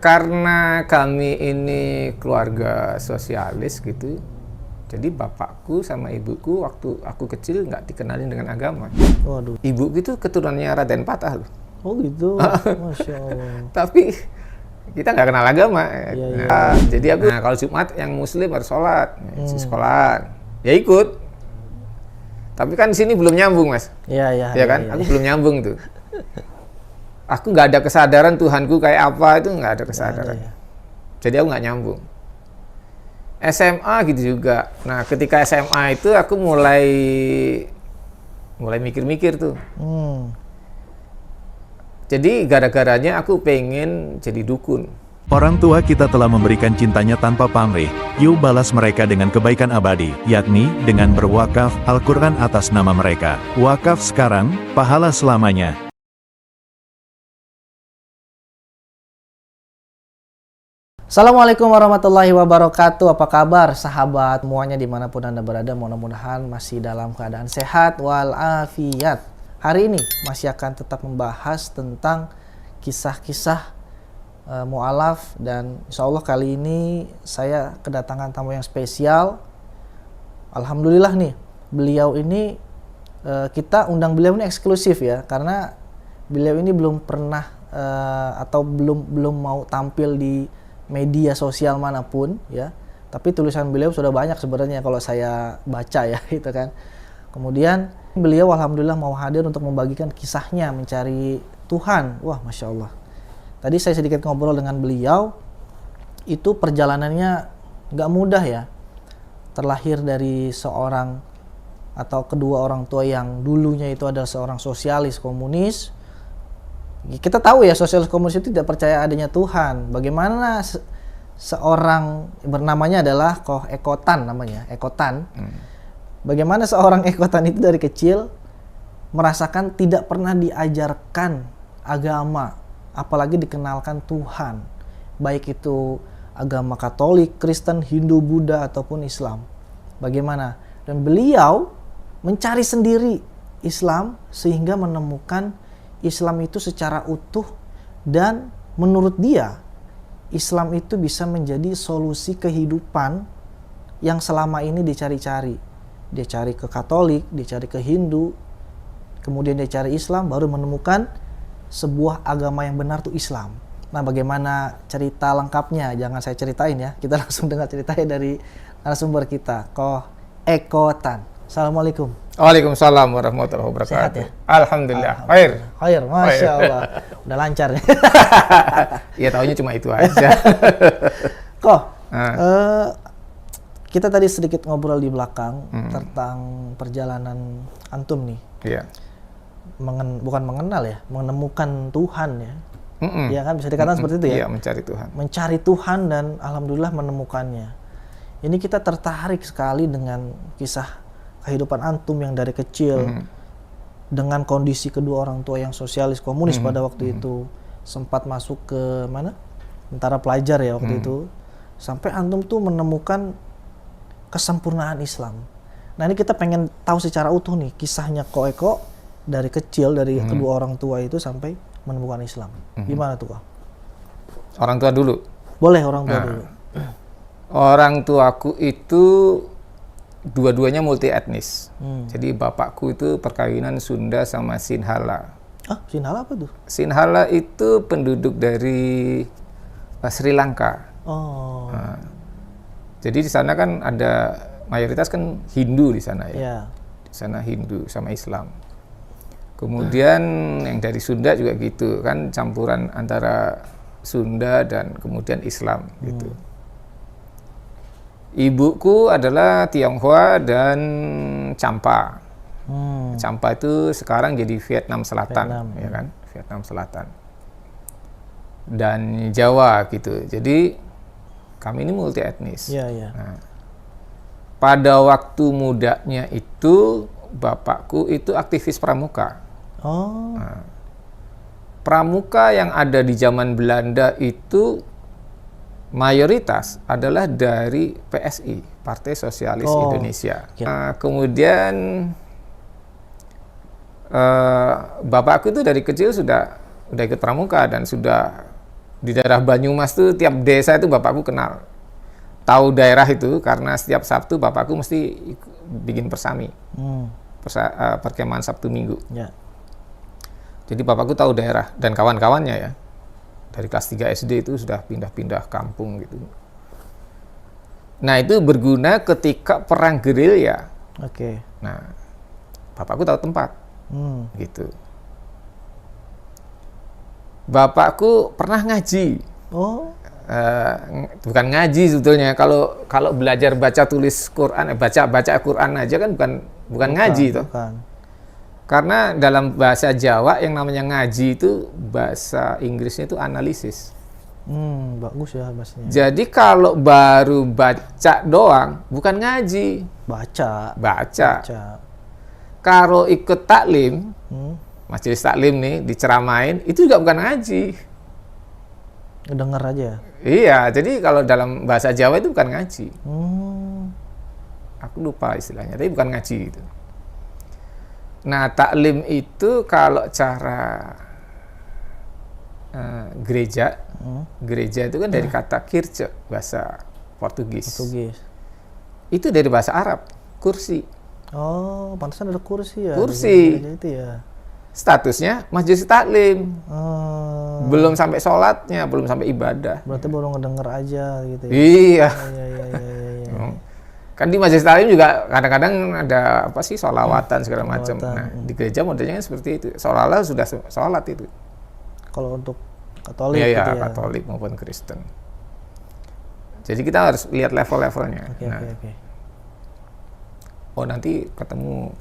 Karena kami ini keluarga sosialis gitu, jadi bapakku sama ibuku waktu aku kecil nggak dikenalin dengan agama. Waduh. Ibu itu keturunannya Raden Patah loh. Oh gitu. Masya Allah. Tapi kita nggak kenal agama. Iya. Jadi aku, kalau Jumat yang Muslim harus sholat, sekolah, ya ikut. Tapi kan di sini belum nyambung, Mas. Iya Kan? Aku belum nyambung tuh. Aku nggak ada kesadaran Tuhanku kayak apa, itu nggak ada kesadaran. Ada, ya. Jadi aku nggak nyambung. SMA gitu juga. Nah, ketika SMA itu aku mulai mikir-mikir tuh. Jadi gara-garanya aku pengen jadi dukun. Orang tua kita telah memberikan cintanya tanpa pamrih, yuk balas mereka dengan kebaikan abadi, yakni dengan berwakaf Al-Quran atas nama mereka. Wakaf sekarang, pahala selamanya. Assalamualaikum warahmatullahi wabarakatuh. Apa kabar sahabat semuanya dimanapun Anda berada? Mudah-mudahan masih dalam keadaan sehat walafiat. Hari ini masih akan tetap membahas tentang kisah-kisah mu'alaf, dan insya Allah kali ini saya kedatangan tamu yang spesial. Alhamdulillah nih, beliau ini kita undang beliau ini eksklusif ya, karena beliau ini belum pernah atau belum mau tampil di media sosial manapun ya, tapi tulisan beliau sudah banyak sebenarnya kalau saya baca ya gitu kan. Kemudian beliau alhamdulillah mau hadir untuk membagikan kisahnya mencari Tuhan. Wah, Masya Allah. Tadi saya sedikit ngobrol dengan beliau, itu perjalanannya nggak mudah ya. Terlahir dari seorang atau kedua orang tua yang dulunya itu adalah seorang sosialis komunis. Kita tahu ya, sosialis komunis itu tidak percaya adanya Tuhan. Bagaimana seorang, bernamanya adalah Koh Ekotan namanya, Ekotan. Bagaimana seorang Ekotan itu dari kecil merasakan tidak pernah diajarkan agama, apalagi dikenalkan Tuhan. Baik itu agama Katolik, Kristen, Hindu, Buddha, ataupun Islam. Bagaimana? Dan beliau mencari sendiri Islam sehingga menemukan Islam itu secara utuh, dan menurut dia Islam itu bisa menjadi solusi kehidupan yang selama ini dicari-cari. Dia cari ke Katolik, dia cari ke Hindu, kemudian dia cari Islam, baru menemukan sebuah agama yang benar tuh Islam. Nah, bagaimana cerita lengkapnya? Jangan saya ceritain ya, kita langsung dengar ceritanya dari narasumber kita, Koh Ekotan. Assalamualaikum. Waalaikumsalam warahmatullahi wabarakatuh. Sehat ya? Alhamdulillah. Khair, Masya Allah. Udah lancar nih. Ya taunya cuma itu aja. Koh, kita tadi sedikit ngobrol di belakang tentang perjalanan antum nih. Iya. Bukan mengenal ya, menemukan Tuhan ya. Ya kan, bisa dikatakan seperti itu ya. Iya, mencari Tuhan. Mencari Tuhan dan alhamdulillah menemukannya. Ini kita tertarik sekali dengan kisah kehidupan antum yang dari kecil dengan kondisi kedua orang tua yang sosialis komunis pada waktu itu, sempat masuk ke mana? Tentara pelajar ya waktu itu. Sampai antum tuh menemukan kesempurnaan Islam. Nah, ini kita pengen tahu secara utuh nih kisahnya Koh Eko dari kecil, dari kedua orang tua itu sampai menemukan Islam. Gimana tuh, Koh? Orang tua dulu. Boleh orang tua dulu. Orang tuaku itu dua-duanya multi etnis. Jadi bapakku itu perkawinan Sunda sama Sinhala. Ah, Sinhala apa tuh? Sinhala itu penduduk dari Sri Lanka. Oh. Jadi di sana kan ada mayoritas kan Hindu di sana ya. Yeah. Di sana Hindu sama Islam. Kemudian yang dari Sunda juga gitu kan, campuran antara Sunda dan kemudian Islam gitu. Ibuku adalah Tionghoa dan Champa. Champa itu sekarang jadi Vietnam Selatan, ya kan? Vietnam Selatan. Dan Jawa gitu. Jadi kami ini multi etnis. Iya. Nah, pada waktu mudanya itu bapakku itu aktivis pramuka. Oh. Nah, pramuka yang ada di zaman Belanda itu mayoritas adalah dari PSI, Partai Sosialis Indonesia. Kemudian bapakku itu dari kecil sudah ikut pramuka dan sudah Di daerah Banyumas tuh tiap desa itu bapakku kenal. Tahu daerah itu karena setiap Sabtu bapakku mesti bikin persami. Perkemahan Sabtu Minggu. Ya. Jadi bapakku tahu daerah dan kawan-kawannya ya. Dari kelas 3 SD itu sudah pindah-pindah kampung gitu. Nah, itu berguna ketika perang gerilya. Oke. Nah, bapakku tahu tempat. Gitu. Bapakku pernah ngaji. Oh. Bukan ngaji sebetulnya. Kalau belajar baca tulis Quran, baca Quran aja kan bukan ngaji toh. Bukan. Karena dalam bahasa Jawa yang namanya ngaji itu bahasa Inggrisnya itu analisis. Bagus ya bahasanya. Jadi kalau baru baca doang bukan ngaji. Baca. Kalau ikut taklim, majelis taklim nih diceramain, itu juga bukan ngaji. Ngedenger aja. Iya, jadi kalau dalam bahasa Jawa itu bukan ngaji. Aku lupa istilahnya, tapi bukan ngaji itu. Nah, taklim itu kalau cara gereja itu kan dari kata kirche, bahasa Portugis. Itu dari bahasa Arab, kursi. Oh, pantesan ada kursi ya. Kursi. Itu ya. Statusnya majelis taklim. Belum sampai sholatnya, belum sampai ibadah. Berarti baru ngedenger aja gitu ya. Iya. Iya. Kan di majelis taklim juga kadang-kadang ada apa sih sholawatan segala macam. Nah, di gereja modelnya kan seperti itu. Seolah-olah sudah sholat itu. Kalau untuk Katolik iya, gitu ya. Katolik maupun Kristen. Jadi kita harus lihat level-levelnya. Oke. Oh, nanti ketemu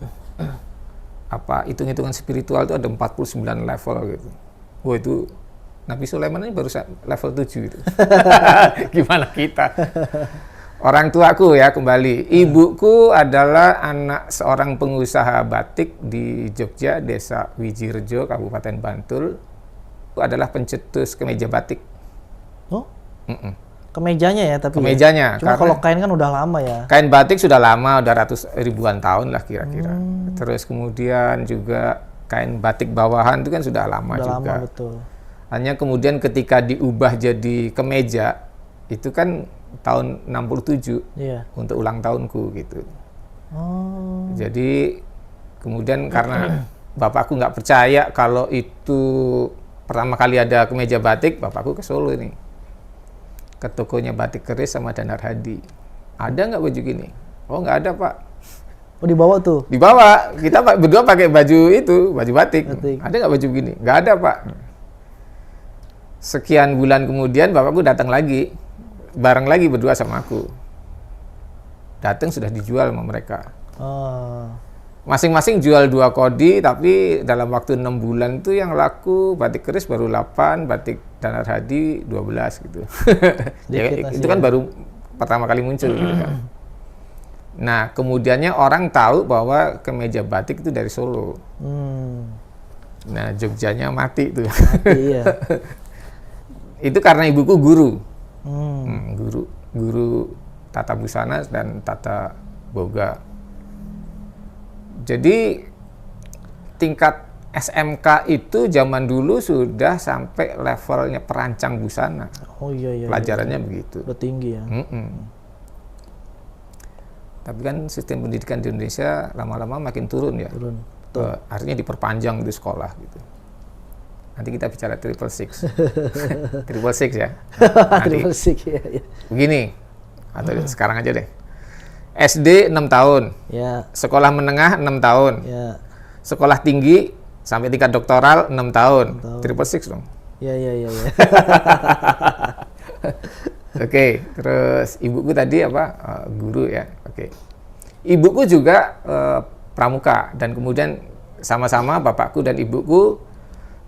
apa hitung-hitungan spiritual itu ada 49 level gitu. Wah, itu Nabi Sulaiman ini baru level 7 itu. Gimana kita? Orang tuaku ya kembali. Ibuku adalah anak seorang pengusaha batik di Jogja, Desa Wijirejo, Kabupaten Bantul. Itu adalah pencetus kemeja batik. Oh? Kemejanya ya tapi. Kemejanya. Cuma kalau kain kan udah lama ya. Kain batik sudah lama, udah ribuan tahun lah kira-kira. Terus kemudian juga kain batik bawahan itu kan sudah lama udah juga. Lama, betul. Hanya kemudian ketika diubah jadi kemeja, itu kan tahun 67 untuk ulang tahunku gitu. Jadi kemudian karena bapakku nggak percaya kalau itu pertama kali ada kemeja batik, bapakku ke Solo ini, ke tokonya Batik Keris sama Danar Hadi. Ada nggak baju gini? Oh, nggak ada, Pak. Oh, dibawa tuh? Dibawa. Kita berdua pakai baju itu, baju batik. Ada nggak baju gini? Nggak ada, Pak. Sekian bulan kemudian bapakku datang lagi, bareng lagi berdua sama aku. Datang sudah dijual sama mereka. Masing-masing jual 2 kodi, tapi dalam waktu 6 bulan itu yang laku Batik Keris baru 8, Batik Danar Hadi 12 gitu. Ya, itu kan baru pertama kali muncul gitu kan. Nah, kemudiannya orang tahu bahwa kemeja batik itu dari Solo. Nah, Jogjanya mati tuh. Iya. Itu karena ibuku guru. Guru tata busana dan tata boga. Jadi tingkat SMK itu zaman dulu sudah sampai levelnya perancang busana. Oh iya. Pelajarannya begitu. Udah tinggi ya. Tapi kan sistem pendidikan di Indonesia lama-lama makin turun ya. Artinya diperpanjang di sekolah gitu. Nanti kita bicara 666. 666 ya. Nanti. 666 ya. Begini, atau sekarang aja deh. SD 6 tahun. Ya. Sekolah menengah 6 tahun. Ya. Sekolah tinggi sampai tingkat doktoral 6 tahun. 666 dong. Iya. Oke, terus ibuku tadi apa? Guru ya. Oke. Ibuku juga pramuka dan kemudian sama-sama bapakku dan ibuku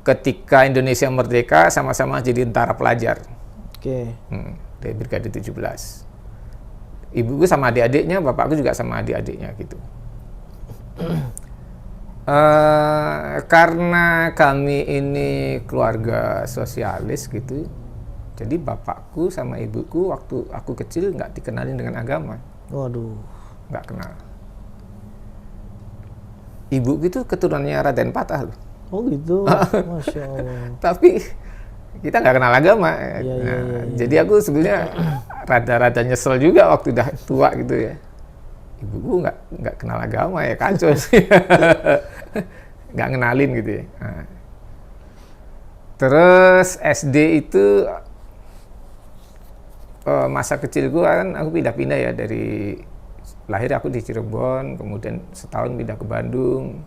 ketika Indonesia merdeka sama-sama jadi tentara pelajar. Oke. Dari Brigade 17. Ibuku sama adik-adiknya, bapakku juga sama adik-adiknya gitu. Karena kami ini keluarga sosialis gitu, jadi bapakku sama ibuku waktu aku kecil nggak dikenalin dengan agama. Waduh. Nggak kenal. Ibuku itu keturunannya Raden Patah loh. Oh gitu. Masya Allah. Tapi kita nggak kenal agama. Iya. Jadi aku sebenarnya rada-rada nyesel juga waktu udah tua gitu ya. Ibuku nggak kenal agama ya, kacau sih. Nggak kenalin gitu ya. Nah. Terus SD itu masa kecilku kan aku pindah-pindah ya, dari lahir aku di Cirebon, kemudian setahun pindah ke Bandung,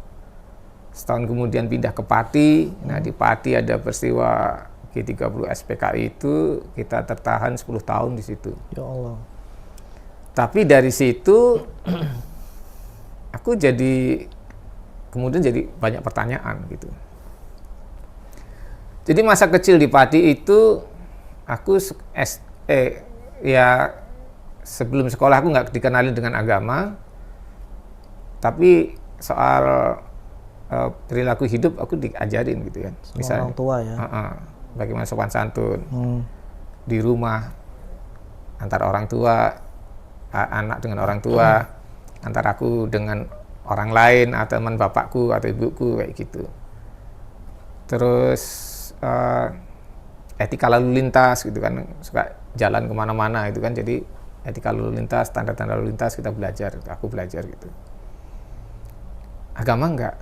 setahun kemudian pindah ke Pati. Nah di Pati ada peristiwa G30 SPKI itu, kita tertahan 10 tahun di situ. Ya Allah. Tapi dari situ aku kemudian jadi banyak pertanyaan gitu. Jadi masa kecil di Pati itu aku ya sebelum sekolah aku nggak dikenalin dengan agama, tapi soal perilaku hidup aku diajarin gitu kan. Misalnya orang tua ya. Bagaimana sopan santun di rumah, antara orang tua, anak dengan orang tua, antara aku dengan orang lain atau teman bapakku atau ibuku kayak gitu. Terus etika lalu lintas gitu kan, suka jalan kemana-mana itu kan, jadi etika lalu lintas, tanda-tanda lalu lintas kita belajar, aku belajar gitu. Agama enggak.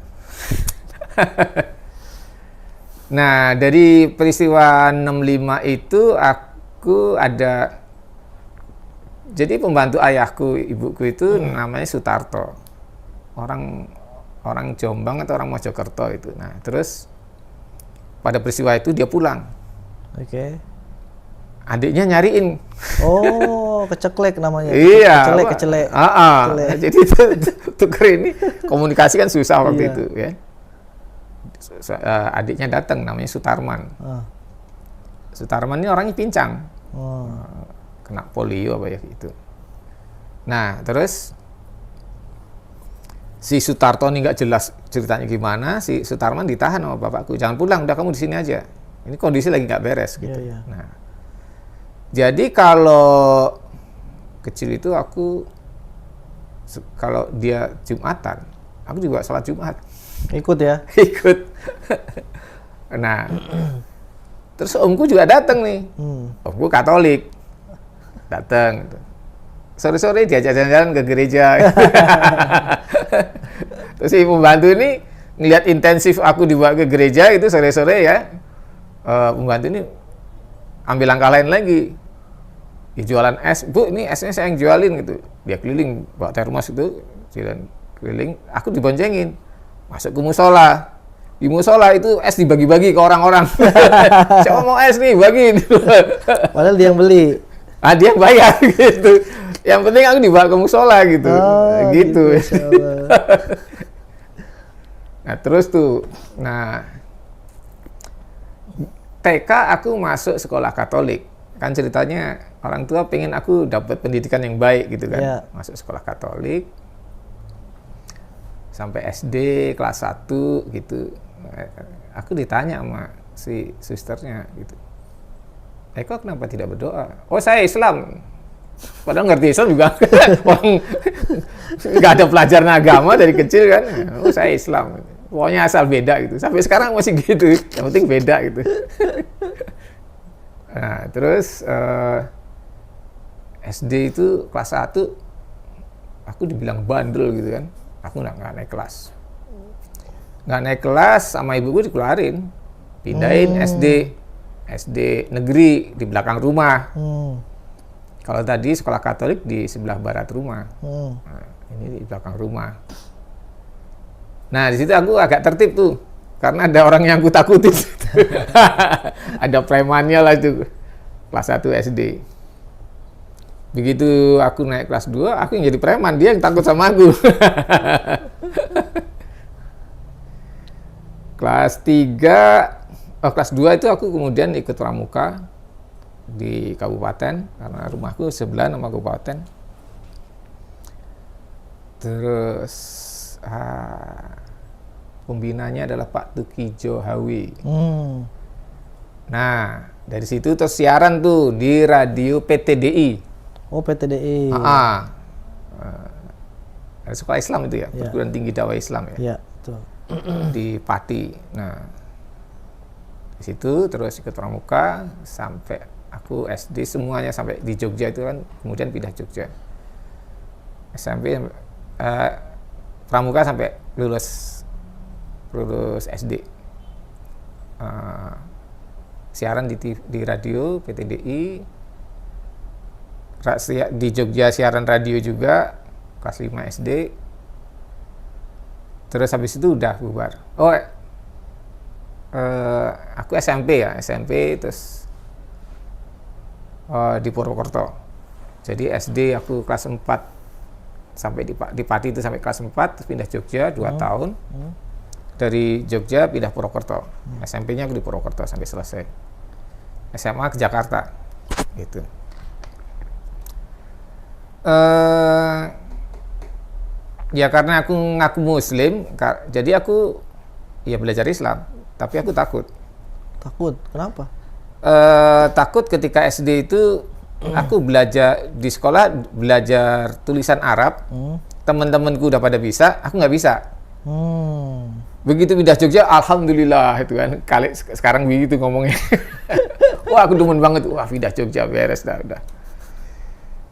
Nah dari peristiwa 65 itu aku ada, jadi pembantu ayahku, ibuku itu namanya Sutarto, orang Jombang atau orang Mojokerto itu. Nah terus pada peristiwa itu dia pulang. Oke. Adiknya nyariin. Oh, keceklek namanya. Iya. Kecelek. Jadi tuker ini komunikasi kan susah waktu itu ya. Adiknya datang, namanya Sutarman. Sutarman ini orangnya pincang. Kena polio apa ya gitu. Nah, terus si Sutarto ini nggak jelas ceritanya gimana, si Sutarman ditahan sama bapakku. Jangan pulang, udah kamu di sini aja. Ini kondisi lagi nggak beres gitu. Iya. Nah, jadi kalau kecil itu aku, kalau dia Jumatan, aku juga sholat Jumat. Ikut ya? Ikut. Nah, terus omku juga datang nih. Omku Katolik, datang. Sore-sore diajak jalan-jalan ke gereja. Terus si pembantu ini ngelihat intensif aku dibawa ke gereja itu sore-sore ya. Pembantu ini ambil langkah lain lagi. Dia jualan es, Bu, ini esnya saya yang jualin gitu. Dia keliling bawa termos itu, jalan keliling. Aku diboncengin, masuk ke musola. Di musola itu es dibagi-bagi ke orang-orang. Siapa mau es nih, bagi. Padahal dia yang beli. Dia yang bayar gitu. Yang penting aku dibawa ke musola gitu. Gitu. Nah terus tuh, TK aku masuk sekolah Katolik. Kan ceritanya orang tua pengen aku dapat pendidikan yang baik gitu kan. Yeah. Masuk sekolah Katolik. Sampai SD kelas 1 gitu. Aku ditanya sama si susternya gitu. Eko kenapa tidak berdoa? Oh saya Islam. Padahal ngerti Islam juga. Orang nggak ada pelajaran agama dari kecil kan. Oh saya Islam. Pokoknya asal beda gitu. Sampai sekarang masih gitu. Yang penting beda gitu. Nah, terus SD itu kelas 1 aku dibilang bandel gitu kan. Aku nggak naik kelas. Nggak naik kelas sama ibuku dikeluarin. Pindahin SD negeri di belakang rumah. Kalau tadi sekolah Katolik di sebelah barat rumah. Nah, ini di belakang rumah. Nah, di situ aku agak tertib tuh. Karena ada orang yang aku takutin. Ada premannya lah itu. Kelas 1 SD. Begitu aku naik kelas 2, aku yang jadi preman. Dia yang takut sama aku. Kelas 3, kelas 2 itu aku kemudian ikut pramuka di kabupaten. Karena rumahku sebelah sama kabupaten. Terus pembinanya adalah Pak Tukijo Hawi. Nah, dari situ terus siaran tuh di radio PTDI. Oh, PTDI. Sekolah Islam itu ya, Perguruan Tinggi Dakwah Islam ya. Iya, betul. Di Pati. Nah, Di situ terus ikut pramuka sampai aku SD semuanya sampai di Jogja itu kan, kemudian pindah Jogja. SMP pramuka sampai lulus SD. Siaran di radio PTDI, di Jogja siaran radio juga kelas 5 SD. Terus habis itu udah bubar. Aku SMP terus di Purwokerto. Jadi SD aku kelas 4 sampai di Pati itu sampai kelas 4, terus pindah Jogja 2 tahun. Dari Jogja pindah Purwokerto. SMP-nya aku di Purwokerto sampai selesai. SMA ke Jakarta. Gitu. Ya karena aku ngaku Muslim, jadi aku ya belajar Islam, tapi aku takut. Takut? Kenapa? Takut ketika SD itu aku belajar di sekolah, belajar tulisan Arab. Teman-temanku udah pada bisa, aku nggak bisa. Begitu pindah Jogja, alhamdulillah itu kan. Sekarang begitu ngomongnya. Wah, aku demen banget. Wah, pindah Jogja beres dah udah.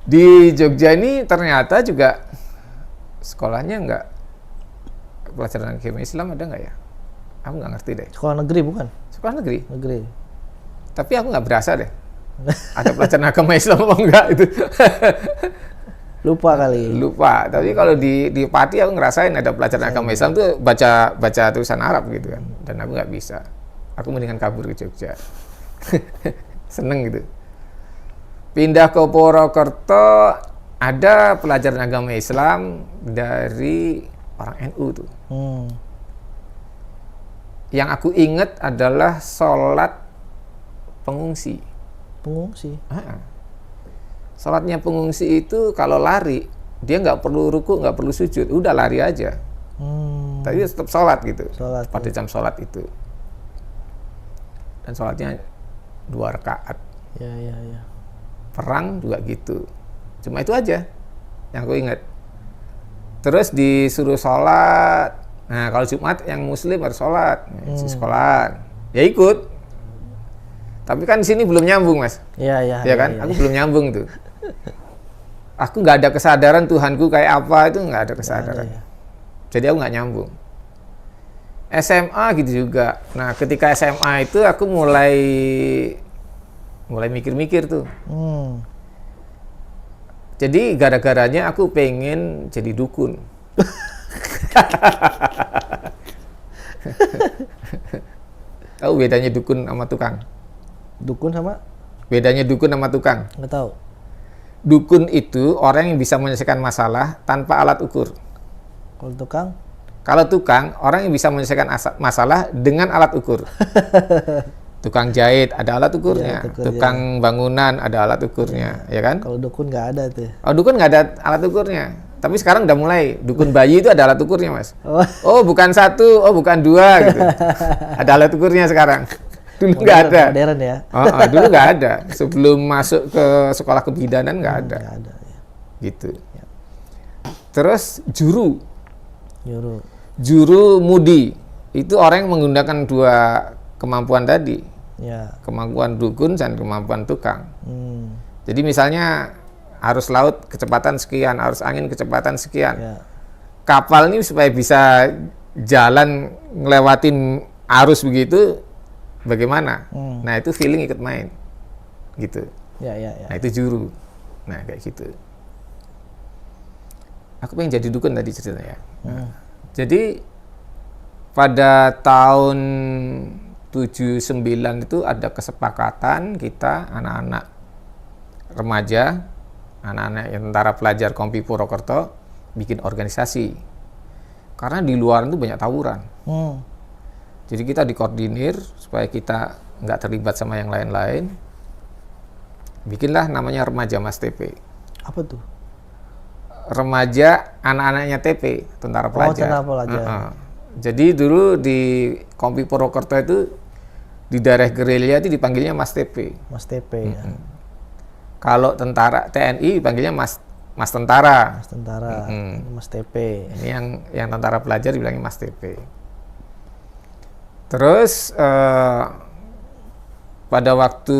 Di Jogja ini ternyata juga sekolahnya nggak, pelajaran agama Islam ada nggak ya? Aku nggak ngerti deh. Sekolah negeri bukan? Sekolah negeri. Negeri. Tapi aku nggak berasa deh. Ada pelajaran agama Islam apa enggak itu? Lupa kali. Lupa. Tapi kalau di Pati aku ngerasain ada pelajaran agama Islam tuh baca tulisan Arab gitu kan. Dan aku nggak bisa. Aku mendingan kabur ke Jogja. Seneng gitu. Pindah ke Purwokerto, ada pelajaran agama Islam dari orang NU tuh. Yang aku ingat adalah sholat pengungsi. Pengungsi? Sholatnya pengungsi itu kalau lari, dia nggak perlu ruku, nggak perlu sujud, udah lari aja. Tapi tetap sholat gitu, pada jam sholat itu. Dan sholatnya 2 rakaat. Ya. Perang juga gitu. Cuma itu aja yang aku ingat. Terus disuruh sholat. Nah, kalau Jumat yang Muslim harus sholat, di sekolah. Ya ikut. Tapi kan di sini belum nyambung, Mas. Iya kan? Aku belum nyambung tuh. Aku nggak ada kesadaran Tuhanku kayak apa, itu nggak ada kesadaran. Jadi aku nggak nyambung. SMA gitu juga. Nah, ketika SMA itu aku mulai mikir-mikir tuh. Jadi gara-garanya aku pengen jadi dukun. Tahu bedanya dukun sama tukang? Dukun sama? Bedanya dukun sama tukang? Nggak tahu. Dukun itu orang yang bisa menyelesaikan masalah tanpa alat ukur. Kalau tukang? Kalau tukang, orang yang bisa menyelesaikan masalah dengan alat ukur. Tukang jahit ada alat ukurnya, tukang bangunan ada alat ukurnya, ya kan? Kalau dukun nggak ada tuh. Oh, dukun nggak ada alat ukurnya. Tapi sekarang udah mulai, dukun bayi itu ada alat ukurnya, Mas. Oh, bukan 1, oh bukan 2 gitu. Ada alat ukurnya sekarang. Dulu nggak ada. Modern ya. Dulu nggak ada. Sebelum masuk ke sekolah kebidanan nggak ada. Nggak ada. Ya. Gitu. Terus juru mudi itu orang yang menggunakan 2 kemampuan tadi. Ya. Kemampuan dukun dan kemampuan tukang. Jadi misalnya arus laut kecepatan sekian, arus angin kecepatan sekian. Ya. Kapal Ini supaya bisa jalan ngelewatin arus begitu, bagaimana? Nah, itu feeling ikut main. Gitu. Ya. Nah, itu juru. Nah, kayak gitu. Aku pengen jadi dukun tadi ceritanya. Nah, jadi pada tahun 79 itu ada kesepakatan kita anak-anak remaja, anak-anak yang tentara pelajar Kompi Purwokerto bikin organisasi. Karena di luar itu banyak tawuran. Jadi kita dikoordinir supaya kita nggak terlibat sama yang lain-lain. Bikinlah namanya Remaja Mas TP. Apa tuh? Remaja anak-anaknya TP, tentara pelajar. Tentara pelajar. Jadi dulu di Kompi Purwokerto itu di daerah gerilya itu dipanggilnya Mas TP. Mas TP. Ya. Kalau tentara TNI dipanggilnya Mas Tentara. Mas Tentara. Mas TP. Ini yang tentara pelajar dibilangnya Mas TP. Terus pada waktu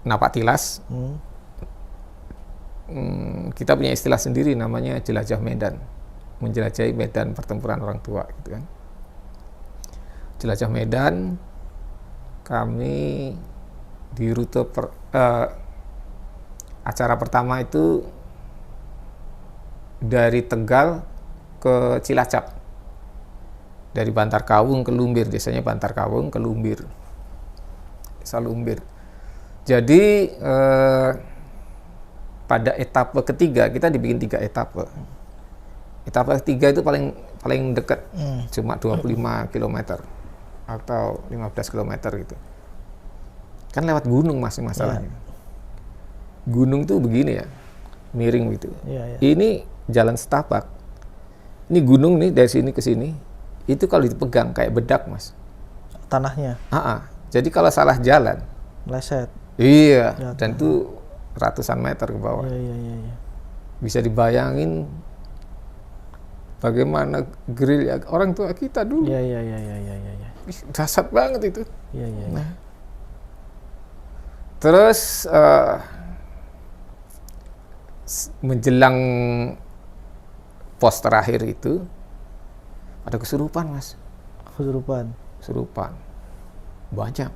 napak tilas, kita punya istilah sendiri namanya jelajah medan, menjelajahi medan pertempuran orang tua, gitu kan. Jelajah medan, kami di rute acara pertama itu dari Tegal ke Cilacap, dari Bantar Kawung ke Lumbir, biasanya Bantar Kawung ke Lumbir, desa Lumbir. Jadi pada etape ketiga kita dibikin 3 etape. Etape ketiga itu paling dekat, cuma 25 km atau 15 km gitu. Kan lewat gunung masih masalahnya. Gunung tuh begini ya, miring gitu. Ini jalan setapak. Ini gunung nih dari sini ke sini. Itu kalau dipegang kayak bedak, Mas. Tanahnya. Jadi kalau salah jalan, Meleset. iya, Jatuh. dan itu ratusan meter ke bawah. Iya. Bisa dibayangin bagaimana gerilya orang tua kita dulu. Iya. Ih, dahsyat banget itu. Iya. Nah, terus menjelang pos terakhir itu ada kesurupan, Mas. Kesurupan. Banyak.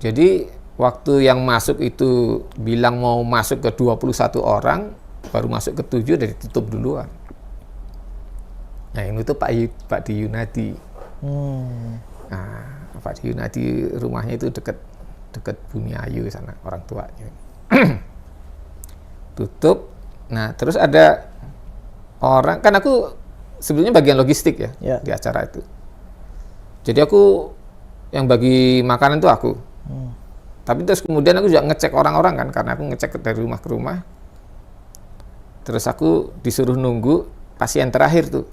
Jadi waktu yang masuk itu bilang mau masuk ke 21 orang, baru masuk ke 7 udah ditutup duluan. Nah, ini tuh Pak Di Yunadi. Nah, Pak Di Yunadi rumahnya itu dekat Bumi Ayu sana, orang tuanya. Tutup. Nah, terus ada orang, kan aku sebelumnya bagian logistik ya, di acara itu. Jadi aku yang bagi makanan tuh aku. Tapi terus kemudian aku juga ngecek orang-orang kan, karena aku ngecek dari rumah ke rumah. Terus aku disuruh nunggu pasien terakhir tuh.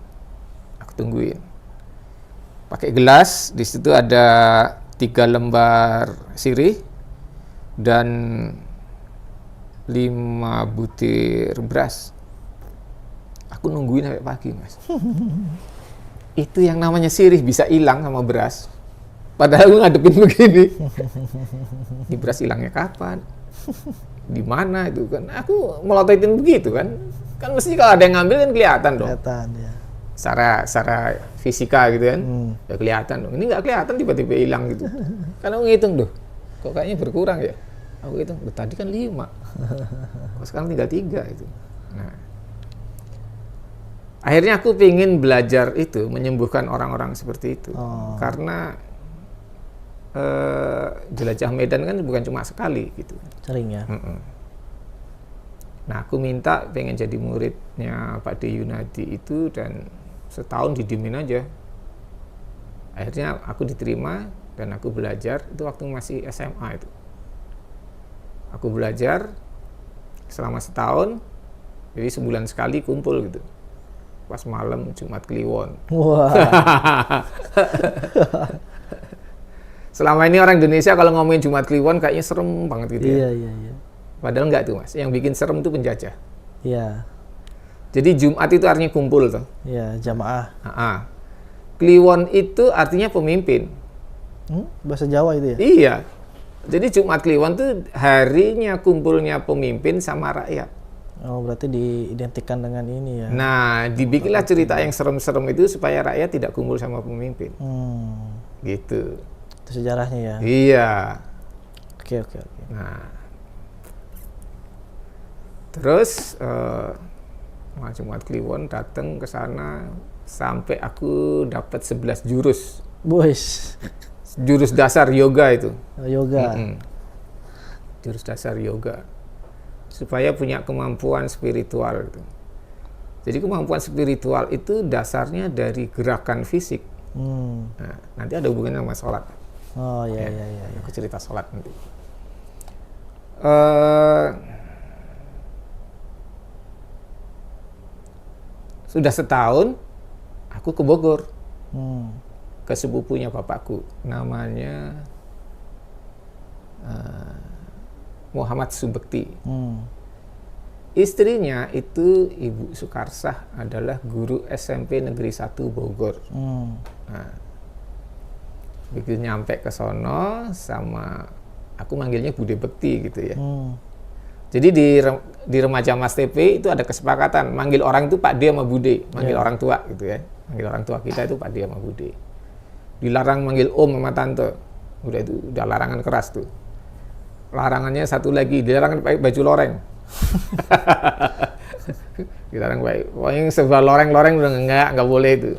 Aku tungguin. Pakai gelas, di situ ada 3 lembar sirih dan 5 butir beras. Aku nungguin sampai pagi, Mas. Itu yang namanya sirih bisa hilang sama beras. Padahal aku ngadepin begini. Ini beras hilangnya kapan? Di mana itu kan? Aku melototin begitu kan? Kan mesti kalau ada yang ngambil kan kelihatan dong. Kelihatan ya. Secara fisika gitu kan. Ya kelihatan dong. Ini nggak kelihatan tiba-tiba hilang gitu. Kan aku ngitung tuh. Kok kayaknya berkurang ya? Aku hitung, tadi kan 5. Kok sekarang tinggal 3 itu. Nah, akhirnya aku pengen belajar itu, menyembuhkan orang-orang seperti itu. Karena jelajah medan kan bukan cuma sekali gitu. Sering ya. Nah, aku minta pengen jadi muridnya Pak Di Yunadi itu dan setahun didiemin aja. Akhirnya aku diterima dan aku belajar, itu waktu masih SMA itu. Aku belajar selama setahun, jadi sebulan sekali kumpul gitu. Pas malam Jumat Kliwon. Wah. Selama ini orang Indonesia kalau ngomongin Jumat Kliwon kayaknya serem banget gitu ya. Iya. Padahal enggak tuh, Mas. Yang bikin serem itu penjajah. Iya. Jadi Jumat itu artinya kumpul tuh. Iya, jamaah. Kliwon itu artinya pemimpin. Bahasa Jawa itu ya? Iya. Jadi Jumat Kliwon tuh harinya kumpulnya pemimpin sama rakyat. Oh, berarti diidentikan dengan ini ya. Nah, dibikinlah cerita yang serem-serem itu supaya rakyat tidak kumpul sama pemimpin. Gitu. Itu sejarahnya ya. Iya. Oke. Nah, terus Jumat Kliwon datang ke sana sampai aku dapat 11 jurus. Boys. Jurus dasar yoga itu. Yoga. Jurus dasar yoga. Supaya punya kemampuan spiritual gitu. Jadi kemampuan spiritual itu dasarnya dari gerakan fisik. Nah, nanti ada hubungannya sama sholat. Oh iya. Aku cerita sholat nanti. Sudah setahun, aku ke Bogor. Ke sepupunya bapakku. Namanya Muhammad Subekti. Istrinya itu Ibu Sukarsah, adalah guru SMP Negeri 1 Bogor. Nah, Begitu nyampe ke sono sama aku manggilnya Bude Bekti gitu ya. Jadi di Remaja Mas TP itu ada kesepakatan manggil orang itu Pak D sama Bude, manggil orang tua gitu ya. Manggil orang tua kita itu Pak D sama Bude. Dilarang manggil Om sama Tante. Udah larangan keras tuh. Larangannya satu lagi, dilarang pakai baju loreng. Dilarang pakai, pokoknya sebuah loreng-loreng udah nggak boleh itu.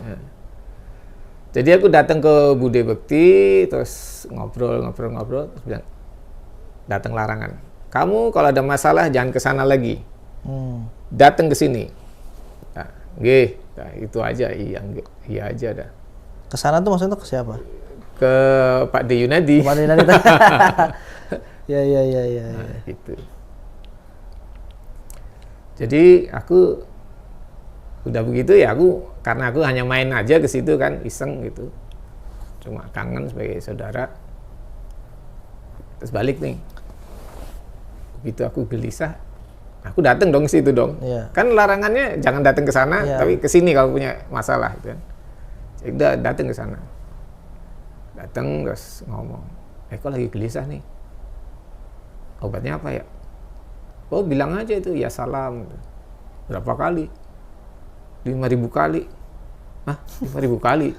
Jadi aku datang ke Bude Bekti, terus ngobrol, terus bilang, datang larangan. Kamu kalau ada masalah jangan ke sana lagi. Datang ke sini. Nah, nah, itu aja, iya aja dah. Ke sana tuh maksudnya ke siapa? Ke Pak D Yunadi. Pak D Yunadi. Ya. Nah, gitu. Jadi aku udah begitu ya, karena aku hanya main aja ke situ kan, iseng gitu. Cuma kangen sebagai saudara. Terus balik nih. Begitu aku gelisah, aku datang dong ke situ dong. Yeah. Kan larangannya jangan datang ke sana, tapi ke sini kalau punya masalah gitu kan. Jadi udah datang ke sana. Datang terus ngomong, kok lagi gelisah nih. Obatnya apa ya? Oh, bilang aja itu ya salam. Berapa kali? 5.000 kali. Hah? 5.000 kali?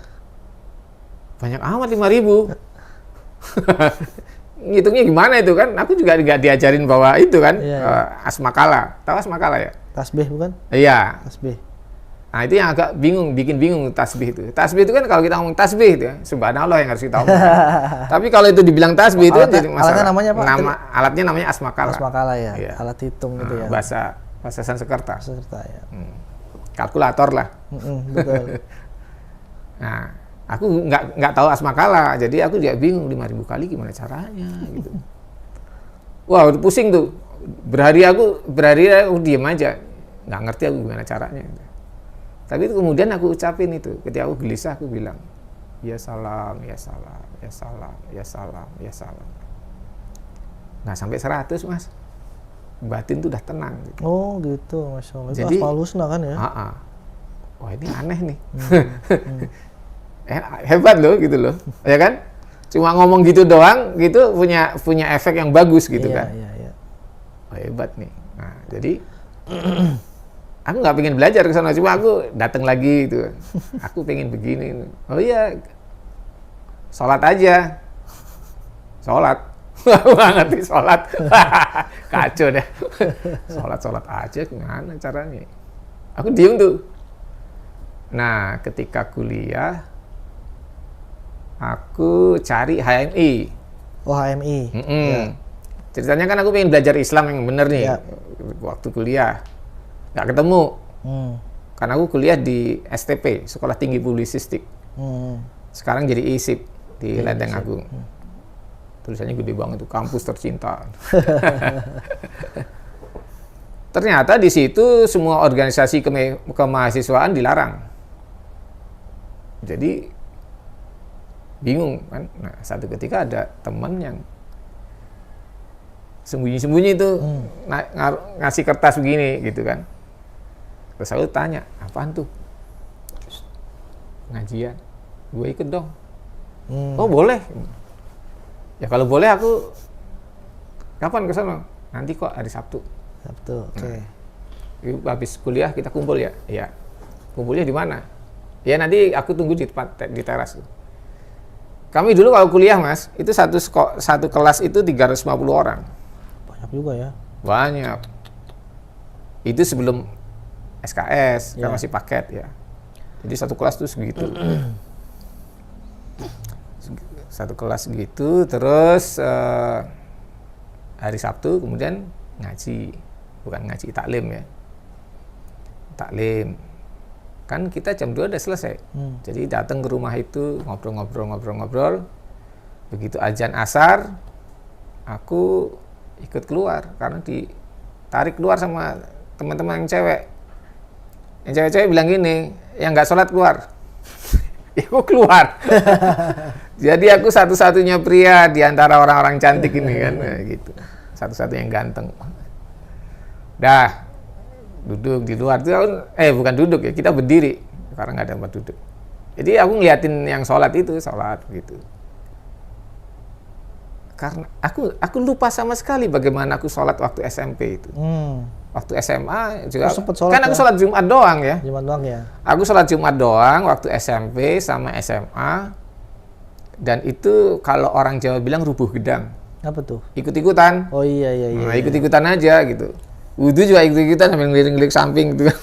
Banyak amat 5.000. Ngitungnya gimana itu kan? Aku juga nggak diajarin bahwa itu kan asmakala. Tahu asmakala ya? Tasbih bukan? Iya. Tasbih. Nah itu yang agak bikin bingung tasbih itu. Tasbih itu kan kalau kita ngomong tasbih itu ya, subhanallah yang harus kita ngomong. Tapi kalau itu dibilang tasbih itu kan jadi masalah. Alatnya namanya apa? Alatnya namanya asmakala. Asmakala ya. Iya. Alat hitung gitu ya. Bahasa Sanskerta. Sanskerta ya. Kalkulator lah. Betul. Nah, aku nggak tahu asmakala, jadi aku juga bingung 5.000 kali gimana caranya gitu. Wah, udah pusing tuh. Berhari aku diem aja, nggak ngerti aku gimana caranya. Tapi itu kemudian aku ucapin itu, ketika aku gelisah aku bilang, ya salam, ya salam, ya salam, ya salam, ya salam. Nah sampai 100 mas, batin tuh udah tenang. Gitu. Oh gitu, Masya Allah. Itu jadi, Asmaul Husna kan ya? Wah ini aneh nih. Hebat loh gitu loh, ya kan? Cuma ngomong gitu doang, gitu punya efek yang bagus gitu kan? Iya. Oh, hebat nih. Nah jadi aku nggak pengen belajar ke sana, cuma aku datang lagi gitu. Aku pengen begini. Oh iya, sholat aja. Sholat. Aku nggak ngerti sholat. Kacau deh. Sholat aja, gimana caranya? Aku diem tuh. Nah, ketika kuliah, aku cari HMI. Oh HMI. Ya. Ceritanya kan aku pengen belajar Islam yang bener nih. Waktu kuliah. Nggak ketemu. Karena aku kuliah di STP, Sekolah Tinggi Publisistik. Sekarang jadi ISIP di Lenteng Agung. Tulisannya gede banget tuh, kampus tercinta. Ternyata di situ semua organisasi kemahasiswaan dilarang. Jadi bingung kan. Nah, satu ketika ada teman yang sembunyi-sembunyi itu ngasih kertas begini gitu kan. Terus aku tanya, apaan tuh? Pengajian. Gue ikut dong. Oh boleh. Ya kalau boleh aku kapan ke sana? Nanti kok hari Sabtu. Sabtu, oke. Habis kuliah kita kumpul ya? Iya. Kumpulnya di mana? Ya nanti aku tunggu di teras. Kami dulu kalau kuliah mas, itu satu kelas itu 350 orang. Banyak juga ya? Banyak. Itu sebelum SKS, kan masih paket ya. Jadi satu kelas tuh segitu. Satu kelas gitu, terus hari Sabtu kemudian ngaji. Bukan ngaji, taklim ya. Taklim. Kan kita jam 2 udah selesai. Jadi datang ke rumah itu, ngobrol. Begitu azan asar, aku ikut keluar. Karena ditarik keluar sama teman-teman yang cewek. Yang cewek-cewek bilang gini, yang nggak sholat keluar. Aku keluar. Jadi aku satu-satunya pria di antara orang-orang cantik ini kan. Gitu. Satu-satunya yang ganteng. Dah. Duduk di luar itu, bukan duduk ya, kita berdiri karena nggak ada tempat duduk. Jadi aku ngeliatin yang sholat gitu. Karena aku lupa sama sekali bagaimana aku sholat waktu SMP itu. Waktu SMA juga. Sempet sholat Kan aku ya? sholat Jumat doang ya. Jumat doang ya. Aku sholat Jumat doang waktu SMP sama SMA. Dan itu kalau orang Jawa bilang rubuh gedang. Apa tuh? Ikut-ikutan. Oh iya. Nah, ikut-ikutan aja gitu. Wudhu juga ikut-ikutan sambil ngelirik-ngelirik samping gitu kan.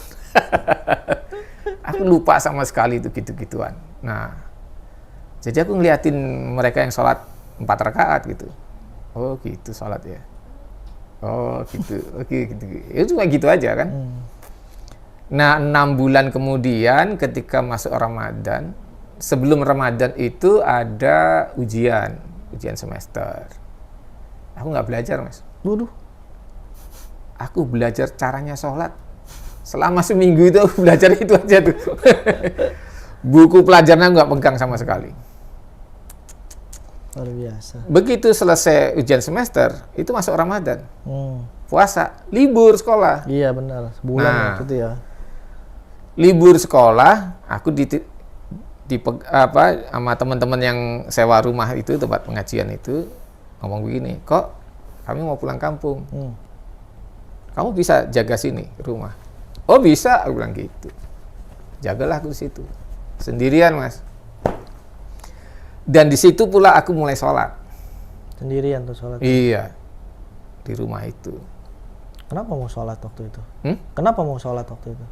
Aku lupa sama sekali itu gitu-gituan. Nah, jadi aku ngeliatin mereka yang sholat 4 rakaat gitu. Oh gitu sholat ya. Oh gitu. Oke gitu. Ya cuma gitu aja kan. Nah 6 bulan kemudian ketika masuk Ramadan, sebelum Ramadan itu ada ujian semester. Aku nggak belajar mas. Waduh. Aku belajar caranya sholat. Selama seminggu itu aku belajar itu aja tuh. Buku pelajaran nggak pegang sama sekali. Luar biasa. Begitu selesai ujian semester, itu masuk Ramadan. Puasa, libur sekolah. Iya benar. Sebulan Nah. waktu itu ya. Libur sekolah, aku sama teman-teman yang sewa rumah itu, tempat pengajian itu, ngomong begini, kok kami mau pulang kampung. Kamu bisa jaga sini, rumah. Oh bisa, aku bilang gitu. Jagalah aku di situ. Sendirian mas. Dan di situ pula aku mulai sholat. Sendirian tuh sholat. Iya, di rumah itu. Kenapa mau sholat waktu itu? Hmm? Kenapa mau sholat waktu itu?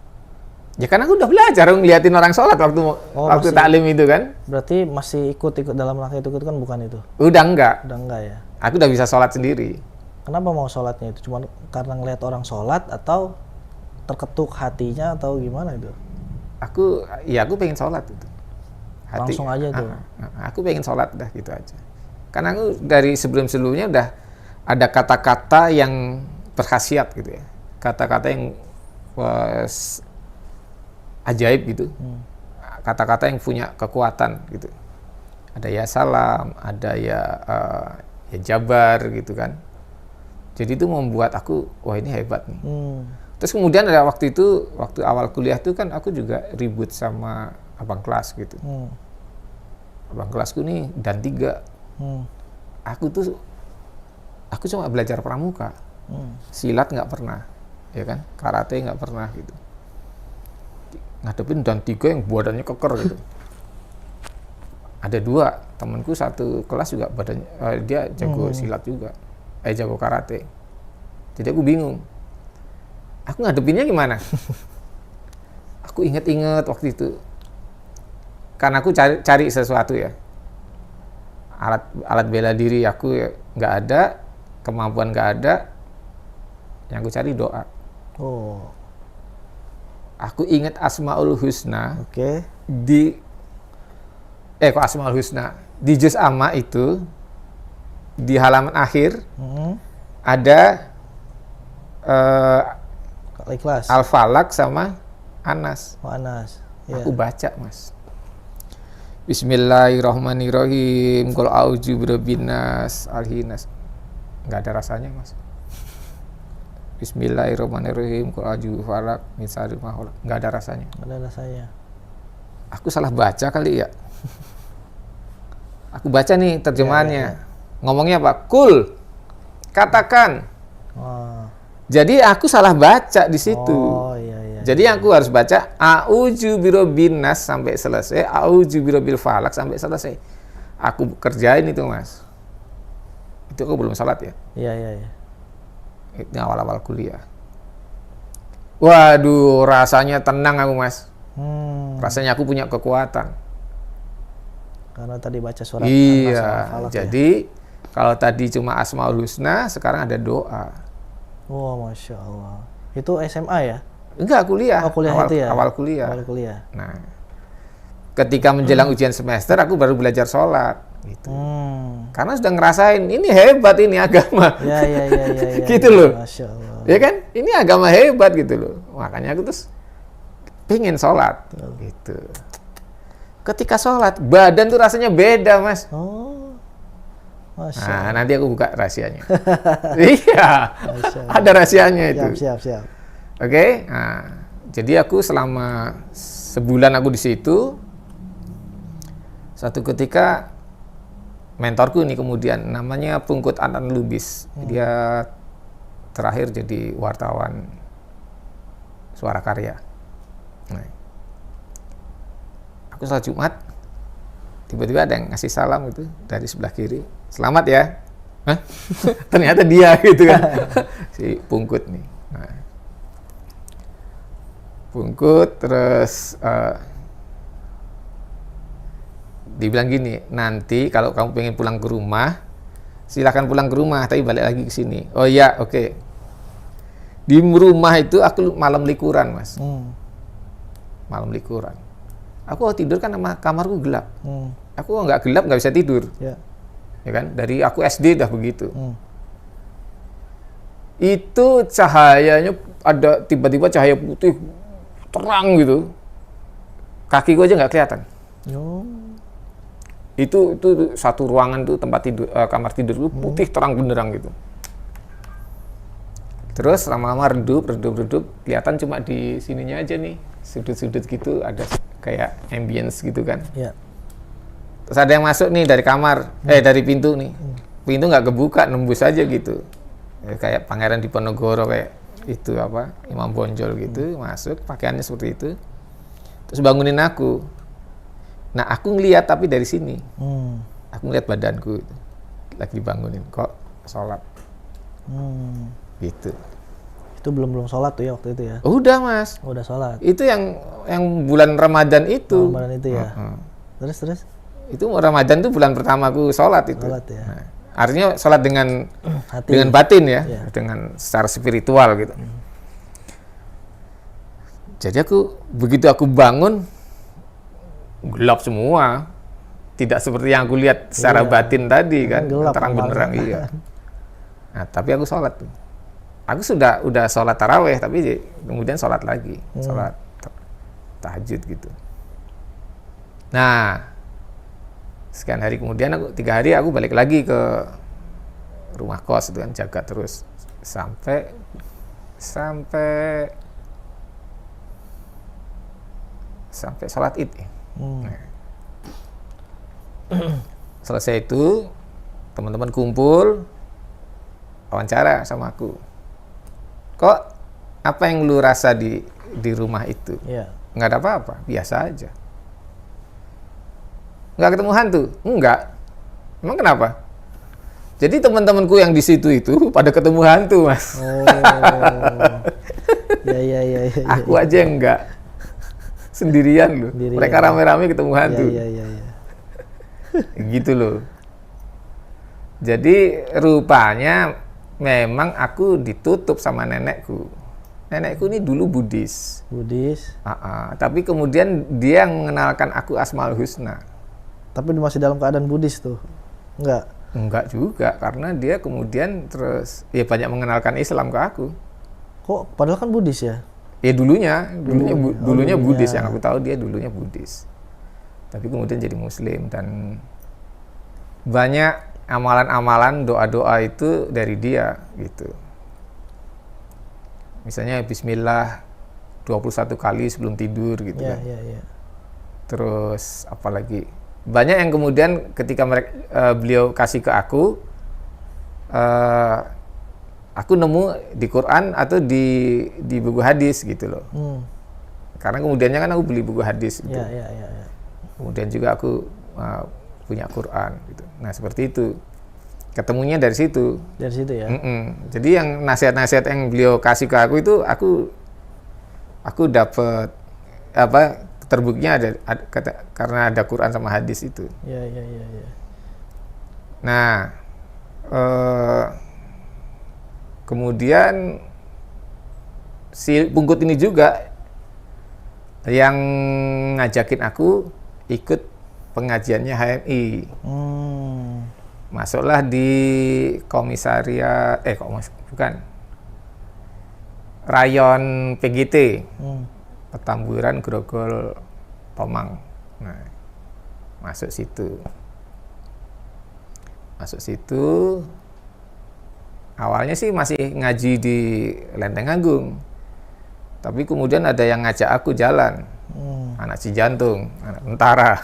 Ya karena aku udah belajar ngeliatin orang sholat waktu masih- taklim itu kan. Berarti masih ikut dalam rangka itu kan bukan itu? Udah enggak. Udah enggak ya? Aku udah bisa sholat sendiri. Kenapa mau sholatnya itu? Cuma karena ngelihat orang sholat atau terketuk hatinya atau gimana itu? Aku pengen sholat itu. Langsung aja tuh. Aku pengen sholat dah gitu aja. Karena aku dari sebelum-sebelumnya udah ada kata-kata yang berkhasiat gitu ya. Kata-kata yang ajaib gitu. Kata-kata yang punya kekuatan gitu. Ada ya salam, ada ya jabar gitu kan. Jadi itu membuat aku, wah ini hebat nih. Terus kemudian ada waktu awal kuliah itu kan aku juga ribut sama abang kelas gitu. Abang kelasku nih dan 3. Aku cuma belajar pramuka. Silat nggak pernah, ya kan? Karate nggak pernah gitu. Ngadepin dan 3 yang badannya keker gitu. Ada 2 temanku satu kelas juga badannya dia jago silat juga, jago karate. Jadi aku bingung. Aku ngadepinnya gimana? Aku inget-inget waktu itu. Karena aku cari sesuatu ya. Alat bela diri aku nggak ada, kemampuan nggak ada. Yang aku cari doa. Oh. Aku ingat Asmaul Husna. Oke. Kok Asmaul Husna? Di juz amma itu di halaman akhir ada Ikhlas. Al-Falaq sama Anas. Oh, Anas. Ya. Aku baca, Mas. Bismillahirrahmanirrahim. Qul a'udzu birabbinas alhinas. Enggak ada rasanya, Mas. Bismillahirrahmanirrahim. Qul a'udzu falaq min syarri ma khalaq. Enggak ada rasanya. Nggak ada rasanya. Aku salah baca kali ya. Aku baca nih terjemahannya. Ngomongnya apa? Kul. Katakan. Wah. Jadi aku salah baca di situ. Oh iya. Jadi aku harus baca a'udzu birabbin nas sampai selesai, a'udzu birabbil falaq sampai selesai. Aku kerjain itu, Mas. Itu aku belum salat ya. Iya. Itu awal-awal kuliah. Waduh, rasanya tenang aku, Mas. Rasanya aku punya kekuatan. Karena tadi baca surat Iya. An-Nas, Al-Falaq ya. Jadi kalau tadi cuma Asmaul Husna, sekarang ada doa. Wah, Masya Allah. Itu SMA ya? Enggak, kuliah. Oh, kuliah awal, itu ya? Awal kuliah. Awal kuliah. Nah, ketika menjelang ujian semester, aku baru belajar sholat. Gitu. Karena sudah ngerasain, ini hebat ini agama. Iya. Gitu loh. Masya Allah. Ya kan? Ini agama hebat gitu loh. Makanya aku terus pengen sholat. Gitu. Ketika sholat, badan tuh rasanya beda, Mas. Oh. Masya Nah, Allah. nanti aku buka rahasianya. Iya, ada rahasianya itu. Siap. Oke, nah, jadi aku selama sebulan aku di situ, suatu ketika mentorku nih kemudian namanya Pungkut Anan Lubis. Dia terakhir jadi wartawan Suara Karya. Nah, aku sholat Jumat, tiba-tiba ada yang ngasih salam gitu dari sebelah kiri. Selamat ya. Hah? Ternyata dia gitu kan. Si Pungkut nih. Nah, Pungkut terus dibilang gini, nanti kalau kamu pengen pulang ke rumah, silakan pulang ke rumah, tapi balik lagi ke sini. Oh iya, oke. Di rumah itu aku malam likuran, Mas. Malam likuran. Aku tidur kan sama kamarku gelap. Aku nggak gelap nggak bisa tidur. Ya. Ya kan? Dari aku SD dah begitu. Itu cahayanya ada tiba-tiba cahaya putih terang gitu. Kakiku aja nggak kelihatan. Yo. Itu satu ruangan tuh tempat tidur, kamar tidur itu putih terang benderang gitu. Terus lama-lama redup, kelihatan cuma di sininya aja nih, sudut-sudut gitu ada kayak ambience gitu kan. Ya. Terus ada yang masuk nih dari kamar, dari pintu nih. Pintu nggak kebuka, nembus aja gitu. Kayak Pangeran Diponegoro kayak itu apa, Imam Bonjol gitu, masuk pakaiannya seperti itu. Terus bangunin aku. Nah, aku ngeliat tapi dari sini. Aku ngeliat badanku itu. Lagi dibangunin, kok sholat. Gitu. Itu belum sholat tuh ya waktu itu ya? Udah, Mas. Oh, udah sholat. Itu yang bulan Ramadan itu. Ramadan itu ya? Terus? Itu Ramadan tuh bulan pertama aku sholat itu. Sholat ya? Nah, artinya sholat dengan Hati. dengan batin ya, Ya. dengan secara spiritual gitu. Jadi begitu aku bangun, gelap semua. Tidak seperti yang aku lihat secara batin tadi kan, Gelap terang kamarnya. benderang iya. Nah, tapi aku sholat tuh. Aku udah sholat taraweh, tapi kemudian sholat lagi, sholat tahajud gitu. Nah, sekian hari kemudian 3 hari aku balik lagi ke rumah kos itu kan, jaga terus sampai sholat Id. Nah, selesai itu teman-teman kumpul wawancara sama aku. Kok apa yang lu rasa di rumah itu? Iya. Nggak ada apa-apa, biasa aja. Nggak ketemu hantu? Enggak. Emang kenapa? Jadi teman-temanku yang di situ itu pada ketemu hantu, Mas. Oh. Ya. Aku aja yang enggak. Sendirian loh. Sendirian. Mereka rame-rame ketemu hantu. Ya. Gitu loh. Jadi rupanya memang aku ditutup sama nenekku. Nenekku ini dulu Buddhis. Tapi kemudian dia yang mengenalkan aku Asmaul Husna. Tapi masih dalam keadaan Buddhis tuh? Enggak? Enggak juga, karena dia kemudian terus ya banyak mengenalkan Islam ke aku. Kok padahal kan Buddhis ya? Ya dulunya Buddhis, dulunya. yang aku tahu dia dulunya Buddhis. Tapi kemudian jadi Muslim dan banyak amalan-amalan, doa-doa itu dari dia gitu. Misalnya bismillah 21 kali sebelum tidur gitu kan. Iya. Terus apalagi banyak yang kemudian ketika beliau kasih ke aku nemu di Quran atau di buku hadis gitu loh. Karena kemudiannya kan aku beli buku hadis gitu. Iya. Kemudian juga aku punya Quran gitu. Nah, seperti itu. Ketemunya dari situ. Dari situ ya? Jadi yang nasihat-nasihat yang beliau kasih ke aku itu aku dapat terbuktinya karena ada Quran sama hadis itu. Iya. Nah, kemudian si Pungkut ini juga yang ngajakin aku ikut pengajiannya HMI. Masuklah di komisariat, rayon PGT, Petamburan, Grogol, Tomang. Nah, masuk situ. Awalnya sih masih ngaji di Lenteng Agung. Tapi kemudian ada yang ngajak aku jalan. Anak Cijantung, anak tentara.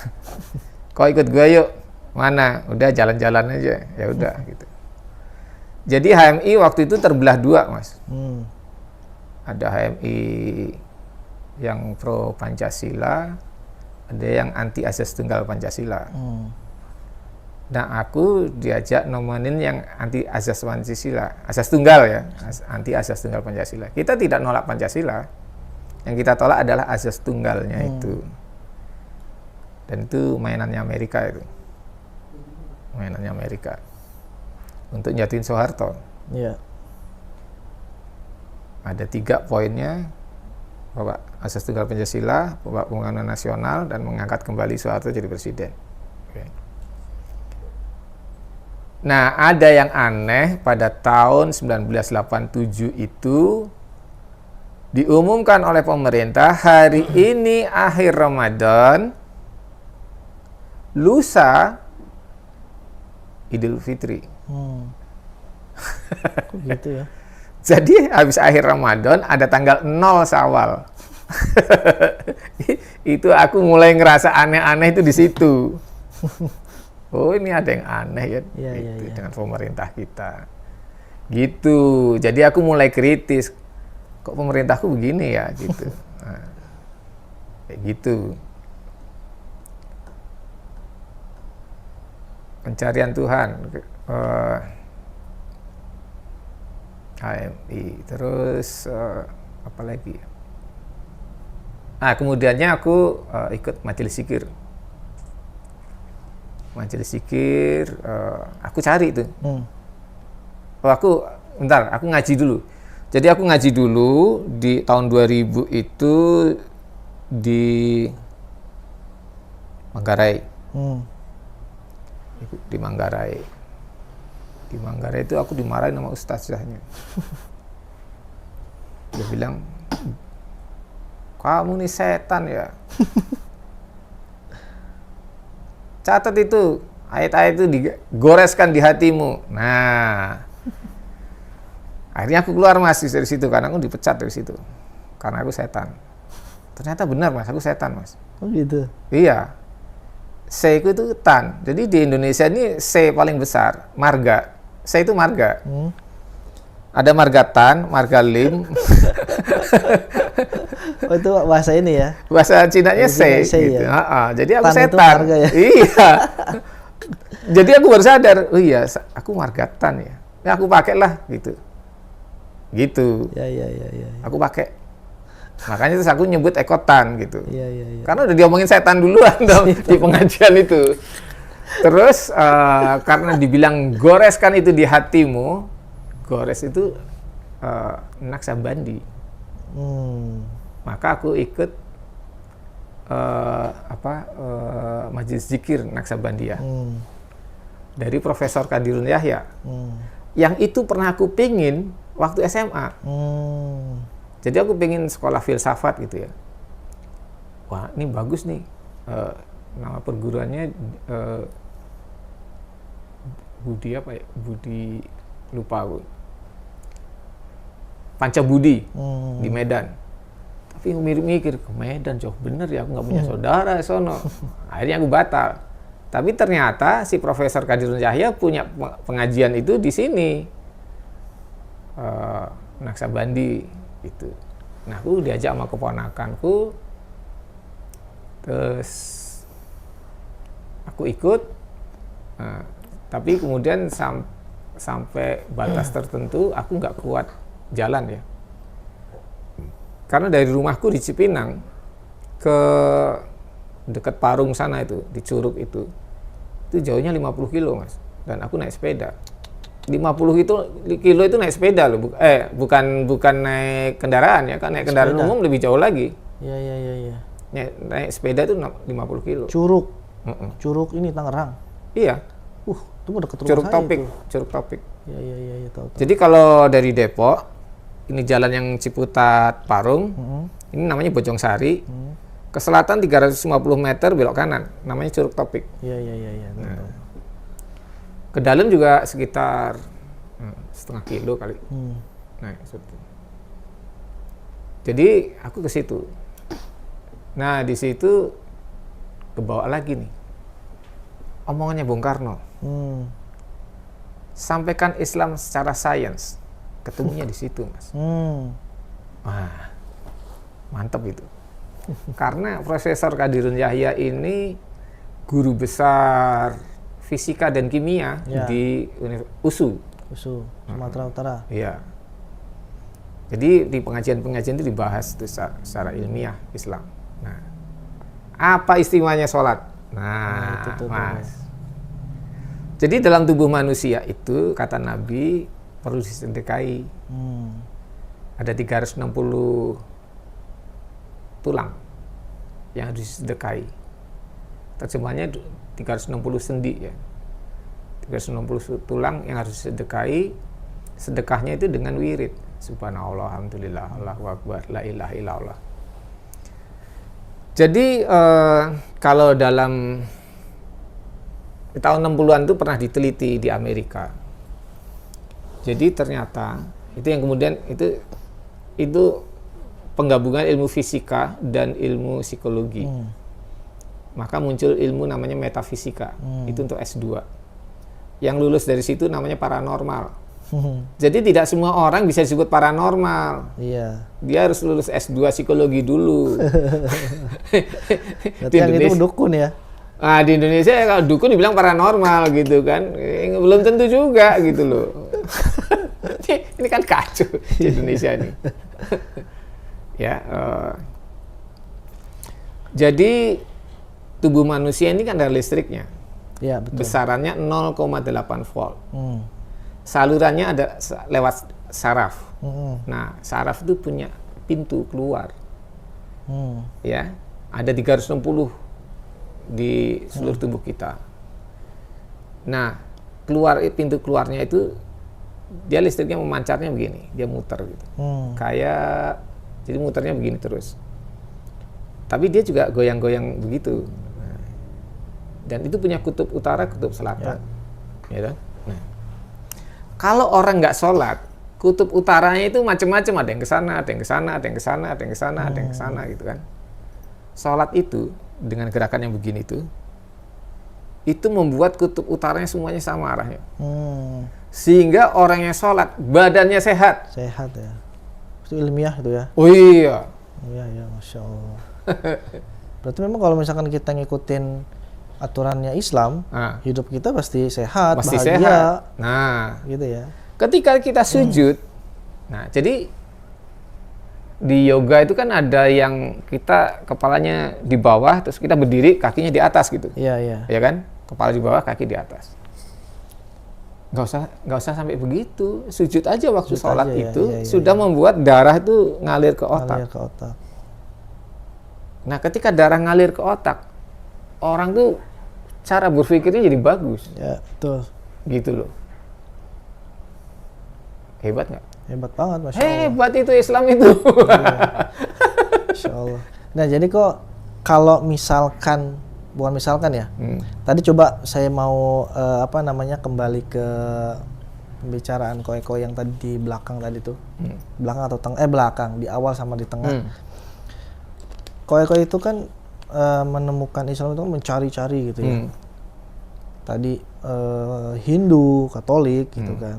Kok ikut gue yuk? Mana? Udah jalan-jalan aja. Ya udah gitu. Jadi HMI waktu itu terbelah dua, Mas. Ada HMI yang pro Pancasila, ada yang anti asas tunggal Pancasila. Nah, aku diajak nomenin yang anti asas Pancasila, asas tunggal ya, anti asas tunggal Pancasila. Kita tidak nolak Pancasila, yang kita tolak adalah asas tunggalnya itu. Dan itu mainannya Amerika itu, mainannya Amerika untuk jatuhin Soeharto. Iya. Ada 3 poinnya, bahwa asas tunggal Pancasila, bahwa pembangunan nasional, dan mengangkat kembali Soeharto jadi presiden. Oke. Nah, ada yang aneh pada tahun 1987 itu diumumkan oleh pemerintah hari ini akhir Ramadan, lusa Idul Fitri. Kok gitu ya? Jadi habis akhir Ramadan ada tanggal 0 Syawal. Itu aku mulai ngerasa aneh-aneh itu di situ. Oh, ini ada yang aneh ya, gitu, dengan pemerintah kita. Gitu. Jadi aku mulai kritis. Kok pemerintahku begini ya, gitu. Nah, kayak gitu. Pencarian Tuhan. HMI. Terus apa lagi? Nah, kemudiannya aku ikut majelis zikir. Majelis zikir, aku cari itu. Oh, bentar, aku ngaji dulu. Jadi aku ngaji dulu di tahun 2000 itu di Manggarai. Di Manggarai. Di Manggarai itu aku dimarahin sama ustazahnya. Dia bilang, kamu nih setan ya. Catat itu, ayat-ayat itu digoreskan di hatimu. Nah, akhirnya aku keluar, Mas, dari situ, karena aku dipecat dari situ. Karena aku setan. Ternyata benar, Mas, aku setan, Mas. Oh gitu? Iya. C itu tan. Jadi di Indonesia ini C paling besar, marga. C itu marga. Ada marga tan, marga lim. Oh, itu bahasa ini ya? Bahasa Cinanya C, gitu. Ya? Jadi aku Tan itu setan. marga ya? Iya. Jadi aku baru sadar, oh iya, aku marga tan ya. Ya aku pakailah gitu. Gitu. Ya. Aku pakai. Makanya terus aku nyebut ekotan gitu. Iya. Karena udah diomongin setan duluan dong di pengajian itu. Terus karena dibilang goreskan itu di hatimu, gores itu Naksabandi. Maka aku ikut majelis zikir Naksabandiyah dari Profesor Kadirun Yahya. Yang itu pernah aku pingin waktu SMA. Jadi aku pengen sekolah filsafat gitu ya. Wah, ini bagus nih. Nama perguruannya Budi apa ya? Budi, lupa aku. Pancabudi di Medan. Tapi mikir ke Medan jauh bener ya, aku nggak punya saudara sono. Akhirnya aku batal. Tapi ternyata si Profesor Kadirun Yahya punya pengajian itu di sini. Naksabandi gitu. Nah, aku diajak sama keponakanku. Terus aku ikut. Tapi kemudian sampai batas tertentu aku nggak kuat jalan ya. Karena dari rumahku di Cipinang ke dekat Parung sana itu, di Curug itu jauhnya 50 kilo, Mas. Dan aku naik sepeda. 50 kilo itu naik sepeda loh, bukan naik kendaraan ya, kan naik kendaraan umum lebih jauh lagi. Iya. Naik sepeda itu 50 kilo. Curug. Curug ini Tangerang. Iya. Itu mau deket rumah Curug saya Topik, itu. Curug Topik. Iya, tahu. Jadi kalau dari Depok, ini jalan yang Ciputat Parung, ini namanya Bojongsari. Ke selatan 350 meter belok kanan, namanya Curug Topik. Iya. Nah, ke dalam juga sekitar setengah kilo kali. Nah, seperti. Jadi aku ke situ. Nah, di situ kebawa lagi nih. omongannya Bung Karno. Sampaikan Islam secara sains. Ketemunya di situ, Mas. Wah, mantap itu. Karena Profesor Qadirun Yahya ini guru besar fisika dan kimia di USU, Sumatera Utara. Iya. Jadi di pengajian-pengajian itu dibahas itu secara ilmiah Islam. Nah, apa istimewanya sholat? Nah, itu tuh, Mas. Jadi dalam tubuh manusia itu kata Nabi perlu disedekahi. Ada 360 tulang yang harus disedekahi. Terjemahnya 360 sendi ya. 360 tulang yang harus disedekahi. Sedekahnya itu dengan wirid. Subhanallah, alhamdulillah, Allahu akbar, la ilaha illallah. Jadi kalau dalam tahun 60-an itu pernah diteliti di Amerika. Jadi ternyata itu yang kemudian itu penggabungan ilmu fisika dan ilmu psikologi. Maka muncul ilmu namanya metafisika. Itu untuk S2. Yang lulus dari situ namanya paranormal. Jadi tidak semua orang bisa disebut paranormal. Iya. Dia harus lulus S2 psikologi dulu. Berarti yang itu dukun ya? Nah, di Indonesia kalau dukun dibilang paranormal gitu kan. Belum tentu juga gitu loh. Ini kan kacau di Indonesia nih. Ya, jadi tubuh manusia ini kan ada listriknya. Ya, betul. Besarannya 0,8 volt. Salurannya ada lewat saraf. Nah, saraf itu punya pintu keluar. Ya, ada 360 di seluruh tubuh kita. Nah, pintu keluarnya itu dia listriknya memancarnya begini, dia muter gitu. Kayak jadi muternya begini terus. Tapi dia juga goyang-goyang begitu. Dan itu punya kutub utara, kutub selatan. Ya. Nah, kalau orang nggak sholat, kutub utaranya itu macam-macam, ada yang ke sana, ada yang ke sana, ada yang ke sana, ada yang ke sana, ada yang ke sana gitu kan. Sholat itu dengan gerakan yang begini itu membuat kutub utaranya semuanya sama arahnya. Sehingga orang yang sholat badannya sehat. Sehat ya. Itu ilmiah itu ya. Oh iya. Iya, Masya Allah. Berarti memang kalau misalkan kita ngikutin aturannya Islam, hidup kita pasti sehat, pasti bahagia. Sehat. Nah, gitu ya. Ketika kita sujud, nah jadi di yoga itu kan ada yang kita kepalanya di bawah, terus kita berdiri, kakinya di atas gitu. Iya. Ya kan? Kepala di bawah, kaki di atas. Nggak usah sampai begitu. Sujud aja waktu sholat itu sudah membuat darah itu ngalir ke otak. Nah, ketika darah ngalir ke otak, orang tuh cara berpikirnya jadi bagus. Ya, betul. Gitu loh. Hebat nggak? Hebat banget, Masya Allah. Hebat itu Islam itu. Masya Allah. Nah, jadi kok kalau misalkan, bukan misalkan ya, tadi coba saya mau kembali ke pembicaraan Ko yang tadi di belakang tadi tuh. Belakang atau belakang, di awal sama di tengah. Ko itu kan menemukan Islam itu kan mencari-cari gitu ya. Tadi Hindu, Katolik gitu kan.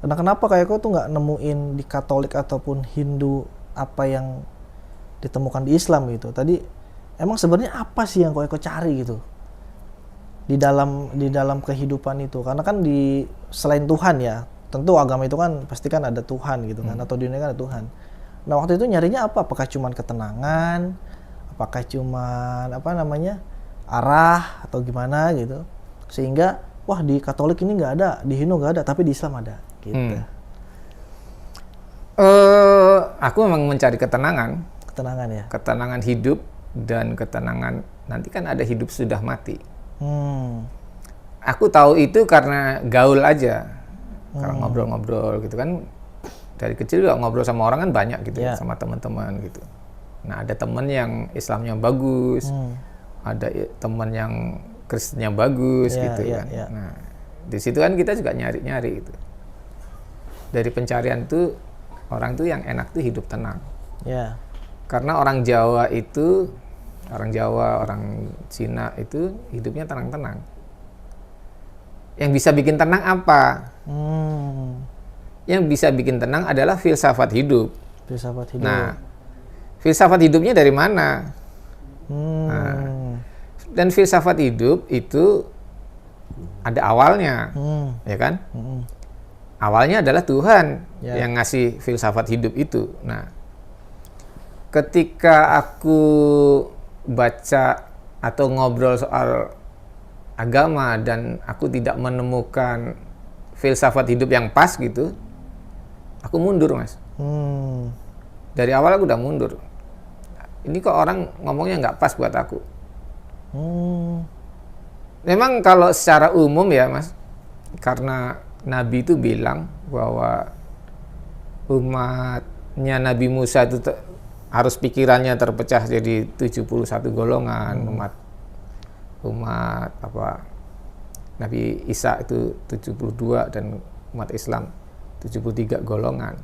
Nah, kenapa Ko tuh nggak nemuin di Katolik ataupun Hindu apa yang ditemukan di Islam gitu? Tadi emang sebenarnya apa sih yang Ko cari gitu di dalam kehidupan itu? Karena kan selain Tuhan ya, tentu agama itu kan pasti kan ada Tuhan gitu kan, atau di dunia kan ada Tuhan. Nah, waktu itu nyarinya apa? Apakah cuman ketenangan? Apakah cuman arah atau gimana gitu? Sehingga wah di Katolik ini nggak ada, di Hindu nggak ada, tapi di Islam ada. Gitu. Aku memang mencari ketenangan. Ketenangan ya. Ketenangan hidup dan ketenangan nanti kan ada hidup sudah mati. Aku tahu itu karena gaul aja, karena ngobrol-ngobrol gitu kan. Dari kecil juga ngobrol sama orang kan banyak gitu, sama teman-teman gitu. Nah, ada teman yang Islamnya bagus, ada teman yang Kristennya bagus gitu kan. Nah, di situ kan kita juga nyari-nyari gitu. Dari pencarian tuh orang tuh yang enak tuh hidup tenang. Karena orang Jawa, orang Cina itu hidupnya tenang-tenang. Yang bisa bikin tenang apa? Yang bisa bikin tenang adalah filsafat hidup. Filsafat hidup. Nah, filsafat hidupnya dari mana? Dan filsafat hidup itu ada awalnya, ya kan? Awalnya adalah Tuhan yang ngasih filsafat hidup itu. Nah, ketika aku baca atau ngobrol soal agama dan aku tidak menemukan filsafat hidup yang pas gitu, aku mundur, Mas. Dari awal aku udah mundur. Ini kok orang ngomongnya nggak pas buat aku. Memang kalau secara umum ya, Mas, karena Nabi itu bilang bahwa umatnya Nabi Musa itu harus pikirannya terpecah jadi 71 golongan, umat apa Nabi Isa itu 72 dan umat Islam 73 golongan.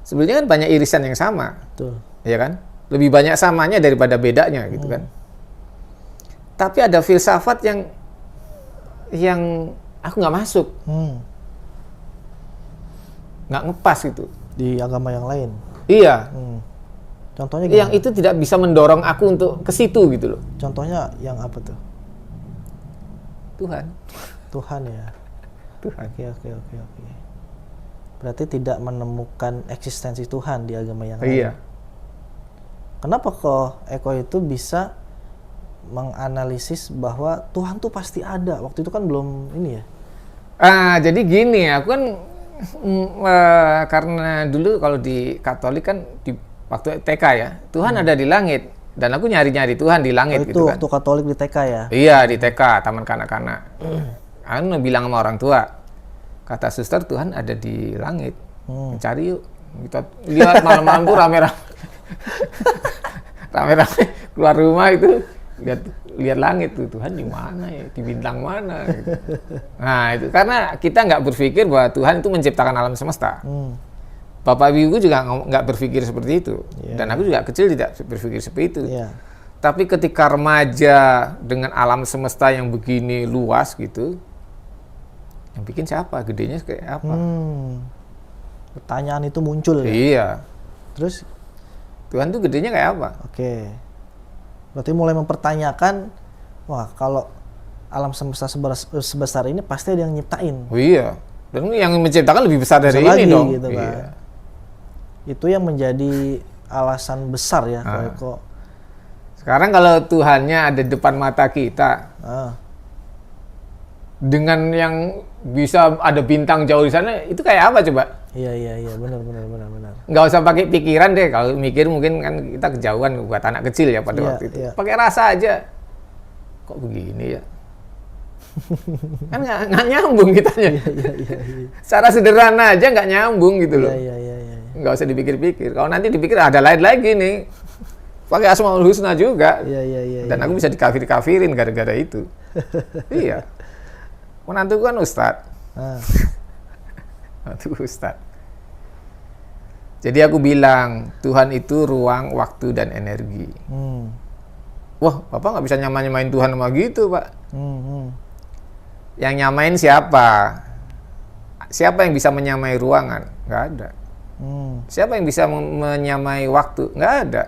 Sebenarnya kan banyak irisan yang sama. Betul. Ya kan? Lebih banyak samanya daripada bedanya gitu kan. Tapi ada filsafat yang aku nggak masuk. Nggak ngepas itu. Di agama yang lain. Iya. Contohnya gimana? Yang itu tidak bisa mendorong aku untuk ke situ gitu loh. Contohnya yang apa tuh? Tuhan. Tuhan ya. Tuhan. Oke. Berarti tidak menemukan eksistensi Tuhan di agama yang lain. Iya. Kenapa kok Eko itu bisa menganalisis bahwa Tuhan tuh pasti ada? Waktu itu kan belum ini ya. Jadi gini, aku kan karena dulu kalau di Katolik kan di waktu TK ya, Tuhan ada di langit dan aku nyari-nyari Tuhan di langit itu gitu kan. waktu Katolik di TK ya. Iya, di TK, taman kanak-kanak. Aku bilang sama orang tua, kata suster Tuhan ada di langit. Cari yuk. Kita lihat malam-malam tuh rame-rame. Rame-rame keluar rumah itu lihat langit tuh, Tuhan di mana ya, di bintang mana gitu. Nah itu karena kita nggak berpikir bahwa Tuhan itu menciptakan alam semesta. Bapak ibuku juga nggak berpikir seperti itu, dan aku juga kecil tidak berpikir seperti itu. Tapi ketika remaja dengan alam semesta yang begini luas gitu, yang bikin siapa, gedenya kayak apa? Pertanyaan itu muncul ya. Iya. Terus Tuhan tuh gedenya kayak apa? Oke. Berarti mulai mempertanyakan, wah kalau alam semesta sebesar ini pasti ada yang nyiptain. Oh iya. Dan yang menciptakan lebih besar dari Besar ini lagi, dong. gitu kan. Iya. Itu yang menjadi alasan besar ya kalau kok. Sekarang kalau Tuhannya ada depan mata kita, dengan yang bisa ada bintang jauh di sana, itu kayak apa coba? Iya, benar. Nggak usah pakai pikiran deh, kalau mikir mungkin kan kita kejauhan buat anak kecil ya pada waktu itu. Pakai rasa aja. Kok begini ya? Kan nggak nyambung kitanya. Iya. Secara sederhana aja nggak nyambung gitu loh. Iya. Nggak usah dipikir-pikir. Kalau nanti dipikir ada lain lagi nih. Pakai Asmaul Husna juga. Iya. Dan aku bisa dikafir-kafirin gara-gara itu. Iya. Menantu kan ustadz. Menantu ustadz. Jadi aku bilang, Tuhan itu ruang, waktu, dan energi. Wah, Bapak nggak bisa nyamain Tuhan sama gitu, Pak. Yang nyamain siapa? Siapa yang bisa menyamai ruangan? Nggak ada. Siapa yang bisa menyamai waktu? Nggak ada.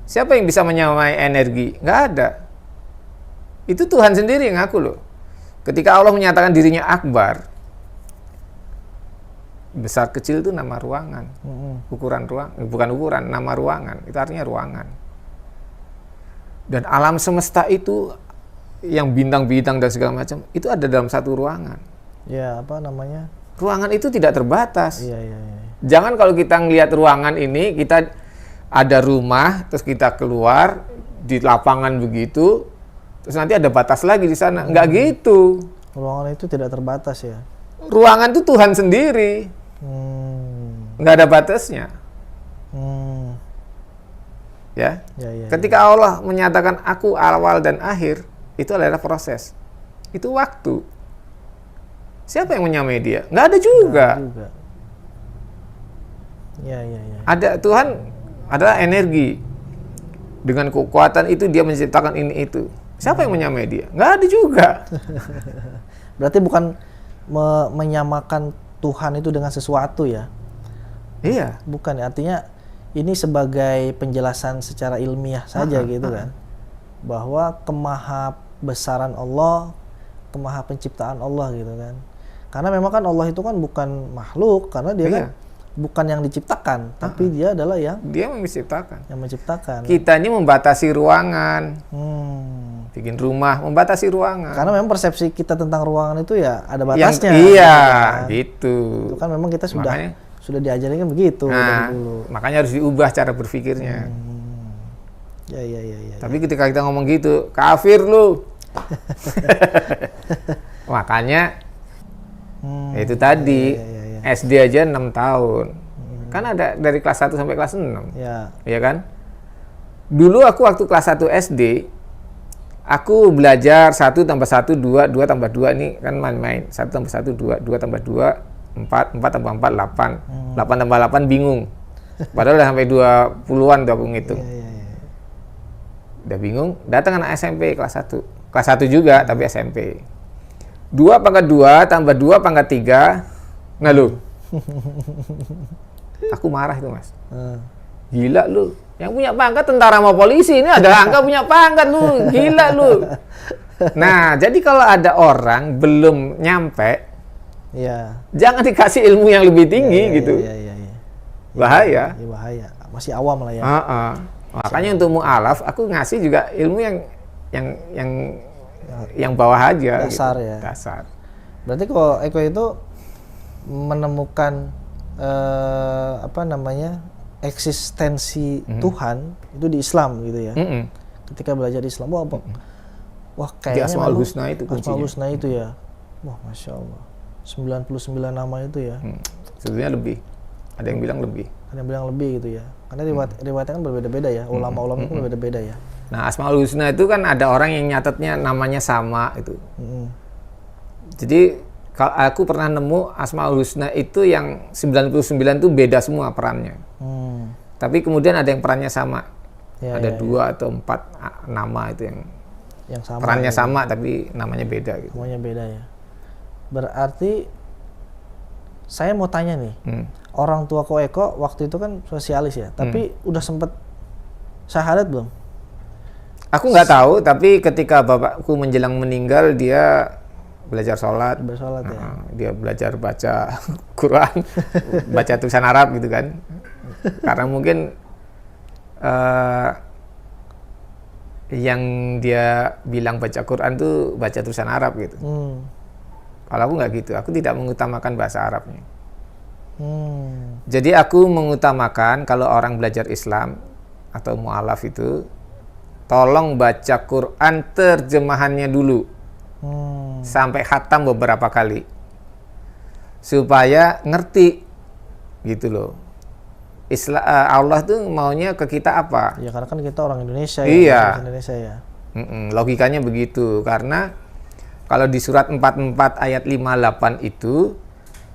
Siapa yang bisa menyamai energi? Nggak ada. Itu Tuhan sendiri yang ngaku loh. Ketika Allah menyatakan dirinya Akbar, besar kecil itu nama ruangan. Ukuran ruang, bukan ukuran, nama ruangan. Itu artinya ruangan. Dan alam semesta itu, yang bintang-bintang dan segala macam, itu ada dalam satu ruangan. Ya, apa namanya? Ruangan itu tidak terbatas. Iya. Jangan kalau kita ngelihat ruangan ini, kita ada rumah, terus kita keluar di lapangan begitu, terus nanti ada batas lagi di sana. Nggak gitu. Ruangan itu tidak terbatas ya. Ruangan itu Tuhan sendiri. Nggak ada batasnya. Ya. Ketika Allah menyatakan aku awal dan akhir, itu adalah proses. Itu waktu. Siapa yang menyamai dia? Nggak ada juga. Iya. Ada Tuhan adalah energi. Dengan kekuatan itu dia menciptakan ini itu. Siapa yang menyamai dia? Nggak ada juga. Berarti bukan menyamakan Tuhan itu dengan sesuatu ya? Iya. Bukan, artinya ini sebagai penjelasan secara ilmiah saja gitu kan. Bahwa kemahabesaran Allah, kemaha penciptaan Allah gitu kan. Karena memang kan Allah itu kan bukan makhluk, karena dia kan bukan yang diciptakan, tapi dia adalah yang menciptakan. Yang menciptakan. Kita ini membatasi ruangan. Bikin rumah, membatasi ruangan. Karena memang persepsi kita tentang ruangan itu ya ada batasnya. Iya, gitu. Itu kan memang kita sudah diajarin kan begitu dari dulu. Makanya harus diubah cara berpikirnya. Ya. Tapi ketika kita ngomong gitu, kafir lu. Makanya itu tadi SD aja 6 tahun. Kan ada dari kelas 1 sampai kelas 6. Iya kan? Dulu aku waktu kelas 1 SD, aku belajar 1 tambah 1, 2, 2 tambah 2 ini kan main-main. 1 tambah 1, 2, 2 tambah 2, 4, 4 tambah 4, 8. 8 tambah 8 bingung. Padahal udah sampai 20-an tuh aku ngitung. Udah bingung, datang anak SMP kelas 1. Kelas 1 juga, tapi SMP. 2 pangkat 2 tambah 2 pangkat 3. Nah lu. Aku marah itu, Mas. Gila lu. Yang punya pangkat tentara sama polisi, ini ada angka punya pangkat lu. Gila lu. Nah, jadi kalau ada orang belum nyampe, jangan dikasih ilmu yang lebih tinggi gitu. Bahaya. Bahaya. Masih awam lah ya. Makanya untuk mu'alaf aku ngasih juga ilmu yang bawah aja. Dasar gitu. ya. Dasar. Berarti kalau Eko itu menemukan eksistensi Tuhan itu di Islam gitu ya. Ketika belajar Islam, wah kayaknya Asmaul Husna itu kuncinya. Asmaul Husna itu ya. Wah, Masya Allah. 99 nama itu ya. Sebetulnya lebih. Ada yang bilang lebih. Ada yang bilang lebih gitu ya. Karena riwayatnya kan berbeda-beda ya. Ulama-ulama kan berbeda-beda ya. Nah, Asmaul Husna itu kan ada orang yang nyatetnya namanya sama itu. Jadi kalau aku pernah nemu Asmaul Husna itu yang 99 itu beda semua perannya. Tapi kemudian ada yang perannya sama. Ada 2 atau 4 nama itu yang sama, perannya gitu. Sama tapi namanya beda gitu. Namanya beda ya. Berarti saya mau tanya nih. Orang tua Ko Eko waktu itu kan sosialis ya, tapi udah sempet syahadat belum? Aku nggak tahu, tapi ketika bapakku menjelang meninggal dia belajar sholat. Ya. Dia belajar baca Quran, baca tulisan Arab gitu kan. Karena mungkin yang dia bilang baca Quran tuh baca tulisan Arab gitu. Kalau aku nggak gitu, aku tidak mengutamakan bahasa Arabnya. Jadi aku mengutamakan kalau orang belajar Islam atau mu'alaf itu, tolong baca Quran terjemahannya dulu. Sampai khatam beberapa kali. Supaya ngerti gitu loh. Allah tuh maunya ke kita apa? Ya karena kan kita orang Indonesia ya. Indonesia ya. Logikanya begitu. Karena kalau di surat 44 ayat 58 itu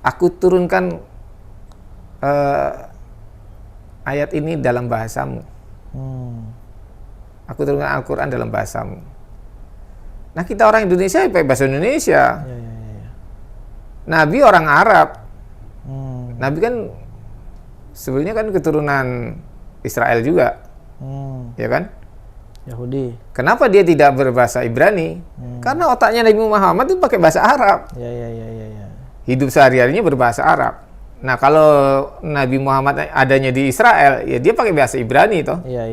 aku turunkan ayat ini dalam bahasamu. Aku turunkan Al-Quran dalam bahasamu. Nah kita orang Indonesia pakai bahasa Indonesia. Ya. Nabi orang Arab. Nabi kan sebenarnya kan keturunan Israel juga. Ya kan? Yahudi. Kenapa dia tidak berbahasa Ibrani? Karena otaknya Nabi Muhammad itu pakai bahasa Arab. Ya. Hidup sehari-harinya berbahasa Arab. Nah, kalau Nabi Muhammad adanya di Israel, ya dia pakai bahasa Ibrani toh. Iya.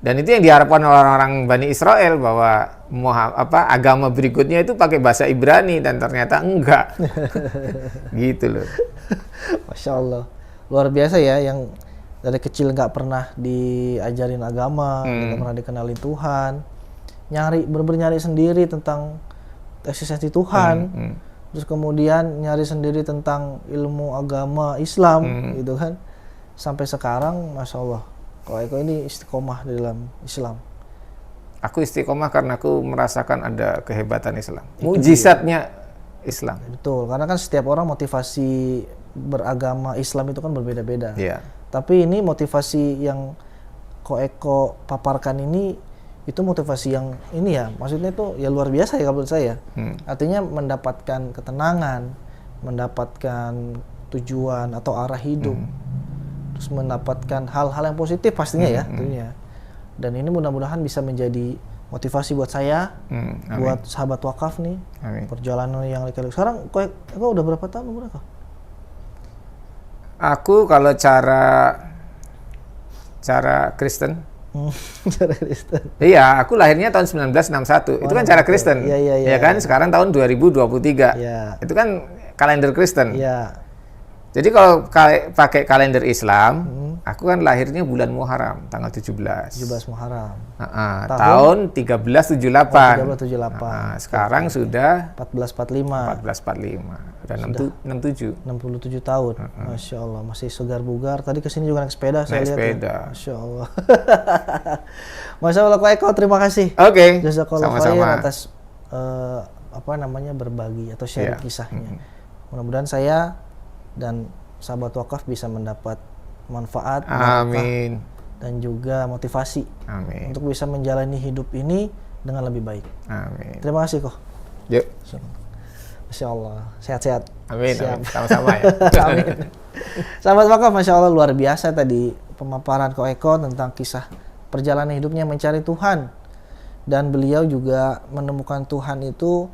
Dan itu yang diharapkan orang-orang Bani Israel bahwa agama berikutnya itu pakai bahasa Ibrani dan ternyata enggak. Gitu loh. Masya Allah. Luar biasa ya yang dari kecil nggak pernah diajarin agama, nggak pernah dikenalin Tuhan, bener-bener nyari sendiri tentang eksistensi Tuhan, terus kemudian nyari sendiri tentang ilmu agama Islam, gitu kan, sampai sekarang, Masya Allah, kalau Eko ini istiqomah di dalam Islam. Aku istiqomah karena aku merasakan ada kehebatan Islam, mujizatnya Islam. Betul, karena kan setiap orang motivasi beragama Islam itu kan berbeda-beda. Iya. Tapi ini motivasi yang Ko Eko paparkan ini itu motivasi yang ini ya, maksudnya itu ya luar biasa ya menurut saya. Artinya mendapatkan ketenangan, mendapatkan tujuan atau arah hidup, terus mendapatkan hal-hal yang positif pastinya ya tentunya. Dan ini mudah-mudahan bisa menjadi motivasi buat saya, buat sahabat wakaf nih, perjalanan yang lika-liku. Sekarang kau udah berapa tahun umur kau? Aku kalau cara Kristen, Cara Kristen. iya, aku lahirnya tahun 1961. Itu kan cara Kristen. Iya, ya kan? Sekarang tahun 2023. Iya. Itu kan kalender Kristen. Iya. Jadi kalau pakai kalender Islam, aku kan lahirnya bulan Muharram, tanggal 17. 17 Muharram. Tahun 1378. 1378. Sekarang sudah 1445. 1445. Udah 67. 67 tahun. Masya Allah, masih segar bugar. Tadi kesini juga naik sepeda saya lihat. sepeda. Ya. Masya Allah. Masya Allah, Ko Eko, terima kasih. Oke. Jazakallah khair Sama-sama. atas berbagi atau share kisahnya. Mudah-mudahan saya dan sahabat wakaf bisa mendapat manfaat, Amin. dan juga motivasi Amin. untuk bisa menjalani hidup ini dengan lebih baik. Amin. Terima kasih kok. Yuk. Masya Allah, sehat-sehat. Amin. Siap. Amin. Sama-sama ya. Amin. Sahabat wakaf, Masya Allah luar biasa tadi pemaparan Ko Eko tentang kisah perjalanan hidupnya mencari Tuhan. Dan beliau juga menemukan Tuhan itu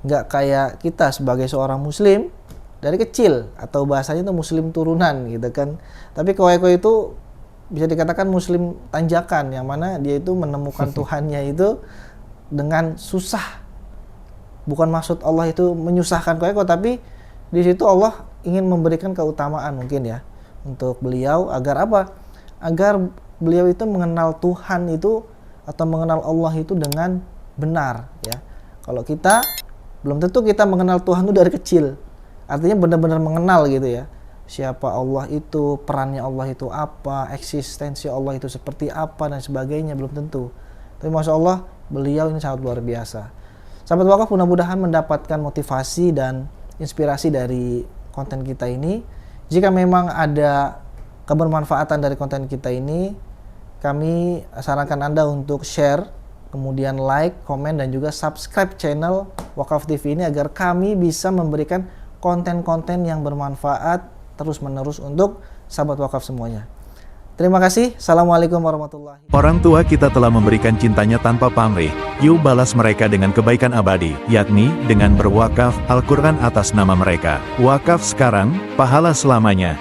nggak kayak kita sebagai seorang muslim dari kecil, atau bahasanya itu muslim turunan gitu kan. Tapi Ko Eko itu bisa dikatakan muslim tanjakan, yang mana dia itu menemukan Tuhannya itu dengan susah. Bukan maksud Allah itu menyusahkan Ko Eko, tapi di situ Allah ingin memberikan keutamaan mungkin ya untuk beliau, agar apa? Agar beliau itu mengenal Tuhan itu atau mengenal Allah itu dengan benar ya. Kalau kita belum tentu kita mengenal Tuhan itu dari kecil. Artinya benar-benar mengenal gitu ya. Siapa Allah itu, perannya Allah itu apa, eksistensi Allah itu seperti apa dan sebagainya, belum tentu. Tapi Masya Allah, beliau ini sangat luar biasa. Sahabat wakaf, mudah-mudahan mendapatkan motivasi dan inspirasi dari konten kita ini. Jika memang ada kebermanfaatan dari konten kita ini, kami sarankan Anda untuk share, kemudian like, komen, dan juga subscribe channel Wakaf TV ini agar kami bisa memberikan konten-konten yang bermanfaat terus-menerus untuk sahabat wakaf semuanya. Terima kasih. Assalamualaikum warahmatullahi wabarakatuh. Orang tua kita telah memberikan cintanya tanpa pamrih. Yuk balas mereka dengan kebaikan abadi, yakni dengan berwakaf Al-Quran atas nama mereka. Wakaf sekarang, pahala selamanya.